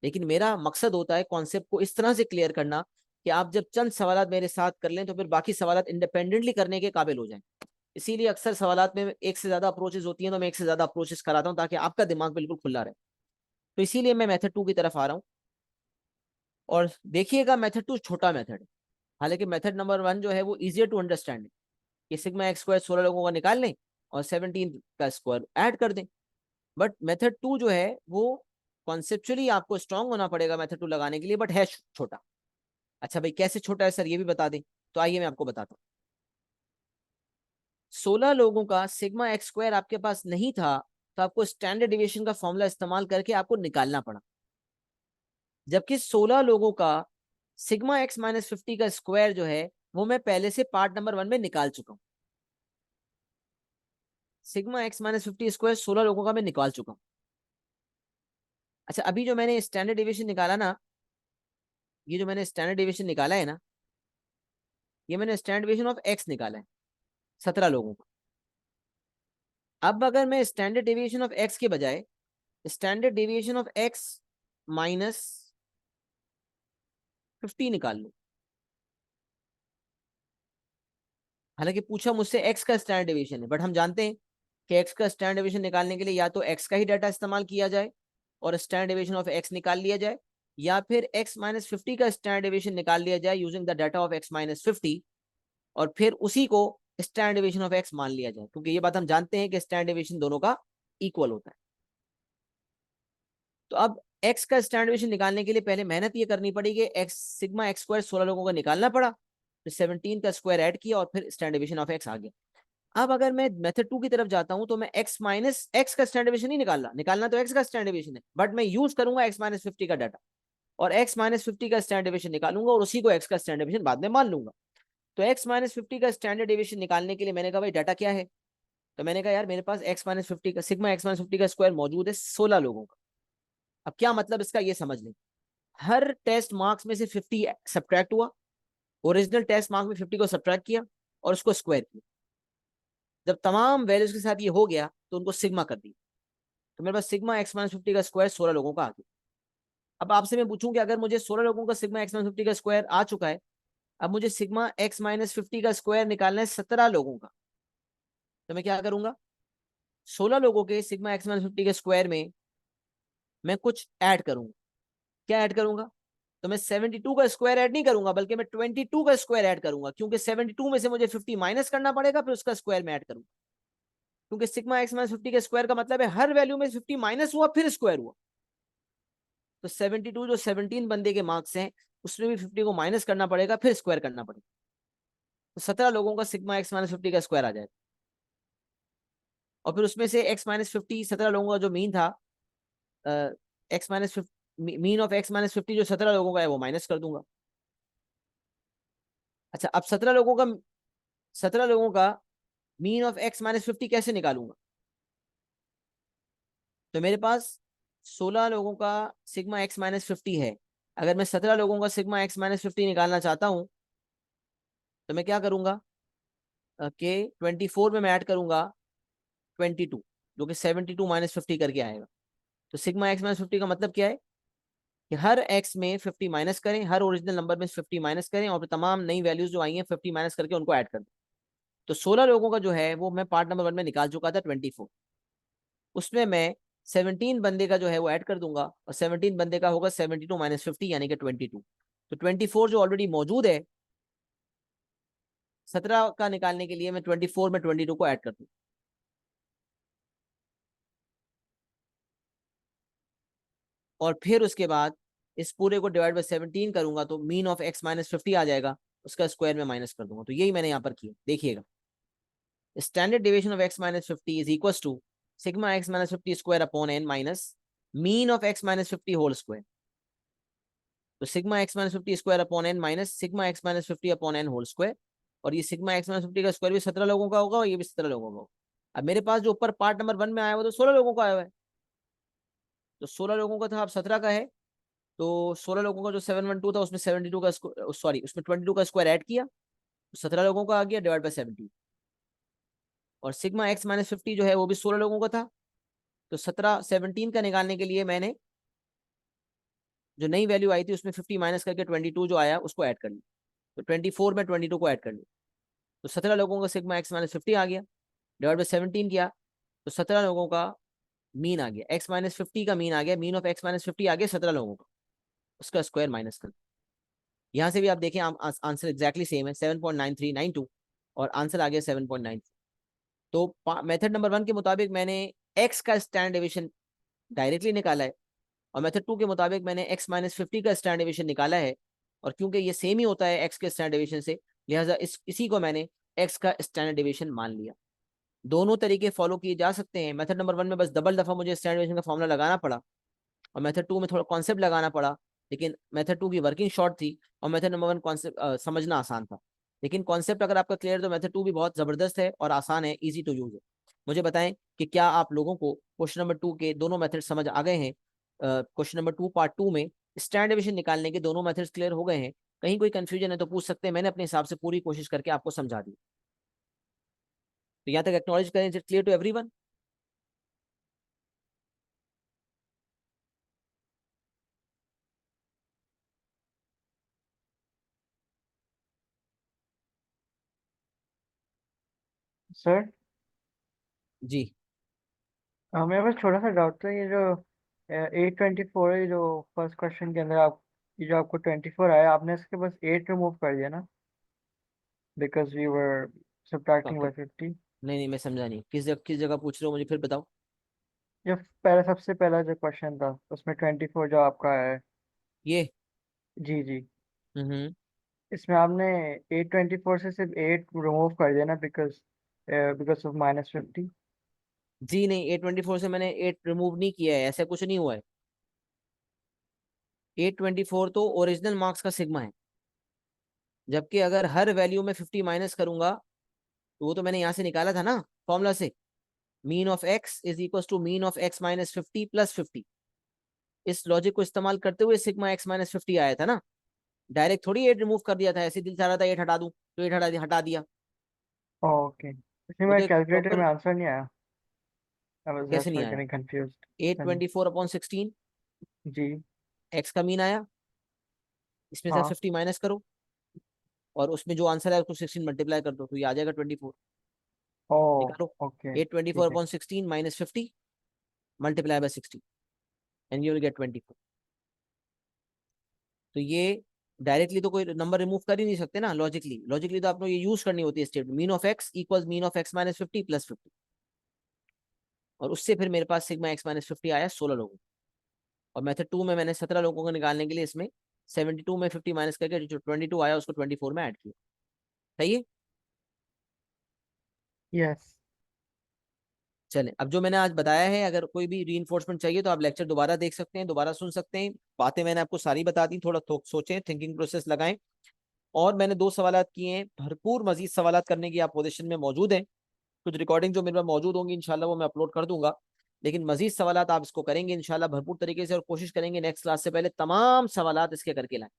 लेकिन मेरा मकसद होता है कॉन्सेप्ट को इस तरह से क्लियर करना कि आप जब चंद सवालात मेरे साथ कर लें तो फिर बाकी सवालात इंडिपेंडेंटली करने के काबिल हो जाएं। इसीलिए अक्सर सवालात में एक से ज्यादा अप्रोचेस होती हैं, तो मैं एक से ज्यादा अप्रोचेस कराता हूँ ताकि आपका दिमाग बिल्कुल खुला रहे। तो इसीलिए मैं मेथड 2 की तरफ आ रहा हूँ। और देखिएगा, मेथड 2 छोटा मेथड है, हालांकि मेथड नंबर 1 जो है वो इजियर टू अंडरस्टैंड है, कि सिग्मा एक्स स्क्वायर 16 लोगों का निकाल लें और 17 का स्क्वायर ऐड कर दें। बट मेथड 2 जो है वो कॉन्सेप्चुअली आपको स्ट्रांग होना पड़ेगा मेथड 2 लगाने के लिए, बट है छोटा। अच्छा भाई, कैसे छोटा है सर, ये भी बता दें? तो आइए मैं आपको बताता हूँ। 16 लोगों का सिग्मा एक्स स्क्वायर आपके पास नहीं था, तो आपको स्टैंडर्ड डिविएशन का फॉर्मूला इस्तेमाल करके आपको निकालना पड़ा। जबकि 16 लोगों का सिग्मा एक्स माइनस 50 का स्क्वायर जो है वो मैं पहले से पार्ट नंबर 1 में निकाल चुका हूं। सिग्मा एक्स माइनस 50 स्क्वायर 16 लोगों का मैं निकाल चुका हूं। अच्छा, अभी जो मैंने स्टैंडर्ड डिविएशन निकाला ना, ये जो मैंने स्टैंडर्ड डिविएशन निकाला है ना, ये मैंने स्टैंडर्ड डिविएशन ऑफ एक्स निकाला है 17 लोगों को। अब अगर मैं स्टैंडर्ड डिविएशन ऑफ एक्स के बजाय standard deviation of x minus 50 निकाल लूं, हालांकि पूछा मुझसे एक्स का स्टैंडर्ड डिवीजन है, बट हम जानते हैं कि एक्स का स्टैंडर्ड डिवीजन निकालने के लिए या तो एक्स का ही डाटा इस्तेमाल किया जाए और स्टैंडर्ड डिवीजन ऑफ एक्स निकाल लिया जाए, या फिर एक्स माइनस 50 का स्टैंडर्ड डिवीजन निकाल लिया जाए using the data of x minus 50, और फिर उसी को स्टैंडर्ड डिवीजन ऑफ एक्स मान लिया जाए, क्योंकि ये बात हम जानते हैं कि स्टैंडर्ड डिवीजन दोनों का इक्वल होता है। तो अब एक्स का स्टैंडर्ड डिवीजन निकालने के लिए पहले मेहनत ये करनी पड़ी कि एक्स सिग्मा एक्स स्क्वायर 16 लोगों का निकालना पड़ा, फिर 17 का स्क्वायर ऐड किया और फिर स्टैंडर्ड डिवीजन ऑफ एक्स आ गया। अब अगर मैं मेथड 2 की तरफ जाता हूं तो मैं x माइनस एक्स का स्टैंडर्ड डिवीजन नहीं निकालना, निकालना तो x का स्टैंडर्ड डिवीजन है, बट मैं यूज करूंगा x माइनस 50 का डाटा, और x माइनस 50 का स्टैंडर्ड डिवीजन निकालूंगा और उसी को x का स्टैंडर्ड डिवीजन बाद में मान लूंगा। तो x माइनस 50 का स्टैंडर्ड डिवीजन निकालने के लिए मैंने कहा भाई डाटा क्या है, तो मैंने कहा यार मेरे पास x माइनस 50 का सिग्मा x माइनस 50 का स्क्वायर मौजूद है 16 लोगों का। अब क्या मतलब इसका, ये समझ लें। हर टेस्ट मार्क्स में से 50 सब्ट्रैक्ट हुआ, ओरिजिनल टेस्ट मार्क्स में 50 को सब्ट्रैक्ट किया और उसको स्क्वायर किया। जब तमाम वैल्यूज के साथ ये हो गया तो उनको सिग्मा कर दिया, तो मेरे पास सिग्मा एक्स माइनस 50 का स्क्वायर 16 लोगों का आ गया। अब आपसे मैं पूछूं कि अगर मुझे 16 लोगों का सिग्मा एक्स माइनस 50 का स्क्वायर आ चुका है, अब मुझे सिग्मा एक्स माइनस 50 का स्क्वायर निकालना है 17 लोगों का, तो मैं क्या करूंगा? 16 लोगों के सिग्मा एक्स माइनस 50 के स्क्वायर में मैं कुछ ऐड करूंगा। क्या ऐड करूंगा? तो मैं 72 का स्क्वायर ऐड नहीं करूंगा, बल्कि मैं 22 का स्क्वायर ऐड करूंगा, क्योंकि 72 में से मुझे 50 माइनस करना पड़ेगा, फिर उसका स्क्वायर में ऐड करूंगा। क्योंकि सिग्मा एक्स माइनस 50 के स्क्वायर का मतलब है हर वैल्यू में 50 माइनस हुआ फिर स्क्वायर हुआ। तो 72 जो 17 बंदे के मार्क्स हैं उसमें भी 50 को माइनस करना पड़ेगा फिर स्क्वायर करना पड़ेगा। तो 17 लोगों का सिग्मा एक्स माइनस 50 का स्क्वायर आ जाएगा, और फिर उसमें से एक्स माइनस 50 17 लोगों का जो मीन था, x minus mean of x minus 50 जो 17 लोगों का है वो माइनस कर दूंगा। अच्छा, अब 17 लोगों का मीन ऑफ एक्स माइनस 50 कैसे निकालूंगा? तो मेरे पास 16 लोगों का सिग्मा एक्स माइनस 50 है। अगर मैं 17 लोगों का सिग्मा एक्स माइनस 50 निकालना चाहता हूँ तो मैं क्या करूंगा कि 24 में मैं ऐड करूंगा 22, जो कि 72 माइनस 50 करके आएगा। तो सिग्मा एक्स माइनस 50 का मतलब क्या है कि हर एक्स में 50 माइनस करें, हर ओरिजिनल नंबर में 50 माइनस करें, और फिर तमाम नई वैल्यूज जो आई हैं 50 माइनस करके उनको ऐड कर दें। तो 16 लोगों का जो है वो मैं पार्ट नंबर 1 में निकाल चुका था 24। उसमें मैं 17 बंदे का जो है वो ऐड कर दूंगा, और 17 बंदे का होगा 72 माइनस 50 यानी कि 22। तो 24 जो ऑलरेडी मौजूद है 17 का निकालने के लिए मैं 24 में 22 को ऐड कर दूँ। और फिर उसके बाद इस पूरे को डिवाइड बाय 17 करूंगा तो मीन ऑफ एक्स माइनस 50 आ जाएगा, उसका स्क्वायर में माइनस कर दूंगा। तो यही मैंने यहाँ पर किया, देखिएगा। Standard deviation of x minus 50 is equal to sigma x minus 50 square upon n minus mean of x minus 50 whole square. तो sigma x minus 50 square upon n minus sigma x minus 50 upon n whole square. और ये सिग्मा एक्स माइनस 50 का स्क्वायर भी 17 लोगों का होगा और ये भी 17 लोगों का होगा। अब मेरे पास जो ऊपर पार्ट नंबर 1 में आया हुआ तो 16 लोगों का आया हुआ है। तो 16 लोगों का था, अब 17 का है। तो 16 लोगों का जो 712 था उसमें 72 का, सॉरी, उसमें 22 का स्क्वायर ऐड किया तो 17 लोगों का आ गया डिवाइड बाय 70। और सिग्मा एक्स माइनस 50 जो है वो भी 16 लोगों का था। तो 17 का निकालने के लिए मैंने जो नई वैल्यू आई थी उसमें 50 माइनस करके 22 जो आया उसको ऐड कर लिया। तो 24 में 22 को ऐड कर लिया तो 17 लोगों का सिग्मा एक्स माइनस 50 आ गया। डिवाइड बाय 17 किया तो 17 लोगों का मीन आ गया, एक्स माइनस 50 का मीन आ गया, मीन ऑफ एक्स माइनस 50 आ गया 17 लोगों का, उसका स्क्वायर माइनस कर। यहाँ से भी आप देखें आंसर एग्जैक्टली सेम है 7.9392 और आंसर आ गया 7.9। तो मेथड नंबर 1 के मुताबिक मैंने एक्स का स्टैंडर्ड डेविएशन डायरेक्टली निकाला है, और मेथड 2 के मुताबिक मैंने एक्स माइनस 50 का स्टैंडर्ड डेविएशन निकाला है। और क्योंकि ये सेम ही होता है एक्स के स्टैंडर्ड डेविएशन से, लिहाजा इसी को मैंने एक्स का स्टैंडर्ड डेविएशन मान लिया। दोनों तरीके फॉलो किए जा सकते हैं। मेथड नंबर 1 में बस डबल दफा मुझे स्टैंडर्ड डेविएशन का फॉर्मूला लगाना पड़ा, और मेथड 2 में थोड़ा कॉन्सेप्ट लगाना पड़ा। लेकिन मेथड 2 की वर्किंग शॉर्ट थी और मेथड नंबर 1 कॉन्सेप्ट समझना आसान था। लेकिन कॉन्सेप्ट अगर आपका क्लियर है तो मेथड 2 भी बहुत जबरदस्त है और आसान है, इजी टू यूज है। मुझे बताएं कि क्या आप लोगों को क्वेश्चन नंबर 2 के दोनों मेथड समझ आ गए हैं? क्वेश्चन नंबर 2 पार्ट 2 में स्टैंडर्ड डेविएशन निकालने के दोनों मेथड्स क्लियर हो गए हैं? कहीं कोई कंफ्यूजन है तो पूछ सकते हैं, मैंने अपने हिसाब से पूरी कोशिश करके आपको समझा दी। तो यहाँ तक एक्नॉलेज करें, is it clear to everyone? Sir, जी। मेरे पास छोटा सा डाउट था। ये जो 824 है, जो फर्स्ट क्वेश्चन के अंदर आप, ये जो आपको 24 आया, आपने इसके बस 8 रिमूव कर दिया ना, because we were subtracting by 50। नहीं नहीं, मैं समझा नहीं, किस जगह पूछ रहे हो, मुझे फिर बताओ। जो पहला, सबसे पहला जो क्वेश्चन था उसमें 24 जो आपका है। ये जी जी। हम्म। इसमें आपने 824 से सिर्फ 8 रिमूव कर दिया ना, बिकॉज बिकॉज ऑफ -50। जी नहीं, 824 से मैंने 8 रिमूव नहीं किया है, ऐसा कुछ नहीं हुआ है। 824 तो ओरिजिनल मार्क्स का सिग्मा है, जबकि अगर हर वैल्यू में 50 माइनस करूंगा तो वो तो मैंने यहां से निकाला था ना फॉर्मूला से, mean of x is equal to mean of x minus 50 plus 50। इस लॉजिक को इस्तेमाल करते हुए सिग्मा एक्स माइनस 50 आया था ना। डायरेक्ट थोड़ी 8 रिमूव कर दिया था, ऐसे दिल चाह रहा था 8 हटा दूं तो 8 हटा दिया। ओके, इसमें वो तो मेरे एक कैलकुलेटर में प्रॉपर। आंसर नहीं आया। आई वाज कैसे जस्ट नहीं लाइक आया? Getting confused. एट हाँ जी। 24/16 जी। एक्स का मीन आया, इसमें से आप हाँ। 50 माइनस करो और उसमें जो आंसर है उसको 16 मल्टीप्लाई कर दो तो ये आ जाएगा 24। ओ। निकालो। ओके, एट ट्वेंटी फोर ठीक है। Upon sixteen minus 50 multiply by 60 and you will gate 24। तो ये डायरेक्टली तो कोई नंबर रिमूव कर ही नहीं सकते ना, लॉजिकली लॉजिकली तो आपको ये यूज करनी होती है statement, mean of x equals mean of x minus 50 plus 50। और उससे फिर मेरे पास सिग्मा एक्स माइनस 50 आया 16 लोगों। और मेथड 2 में मैंने 17 लोगों को निकालने के लिए इसमें 72 में 50 माइनस करके जो 22 आया उसको 24 में ऐड किया। सही है। यस। चलें, अब जो मैंने आज बताया है, अगर कोई भी रीइंफोर्समेंट चाहिए तो आप लेक्चर दोबारा देख सकते हैं, दोबारा सुन सकते हैं। बातें मैंने आपको सारी बता दी, थोड़ा सोचें, थिंकिंग प्रोसेस लगाएं। और मैंने 2 सवालात किए हैं, भरपूर मजीद सवालात करने की आप पोजीशन में मौजूद हैं। कुछ रिकॉर्डिंग जो मेरे पास मौजूद होंगी इंशाल्लाह वो मैं अपलोड कर दूंगा। लेकिन मजीद सवालात आप इसको करेंगे इंशाल्लाह भरपूर तरीके से, और कोशिश करेंगे नेक्स्ट क्लास से पहले तमाम सवालात इसके करके लाएं।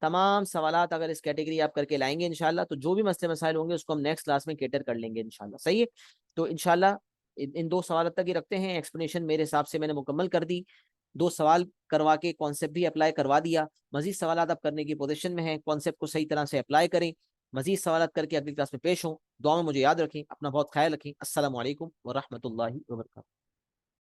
तमाम सवालात अगर इस कैटेगरी आप करके लाएंगे इंशाल्लाह, तो जो भी मसले मसाइल होंगे उसको हम नेक्स्ट क्लास में केटर कर लेंगे इंशाल्लाह। सही है। तो इंशाल्लाह इन दो सवाल तक ही रखते हैं। एक्सप्लेनेशन मेरे हिसाब से मैंने मुकम्मल कर दी, दो सवाल करवा के कॉन्सेप्ट भी अप्लाई करवा दिया। मजीद सवाल आप करने की पोजीशन में है, कॉन्सेप्ट को सही तरह से अप्लाई करें। मजीद सवाल करके अगली क्लास में पेश हों। दुआ में मुझे याद रखें, अपना बहुत ख्याल रखें। अस्सलाम वालेकुम व रहमतुल्लाहि व बरकातहू।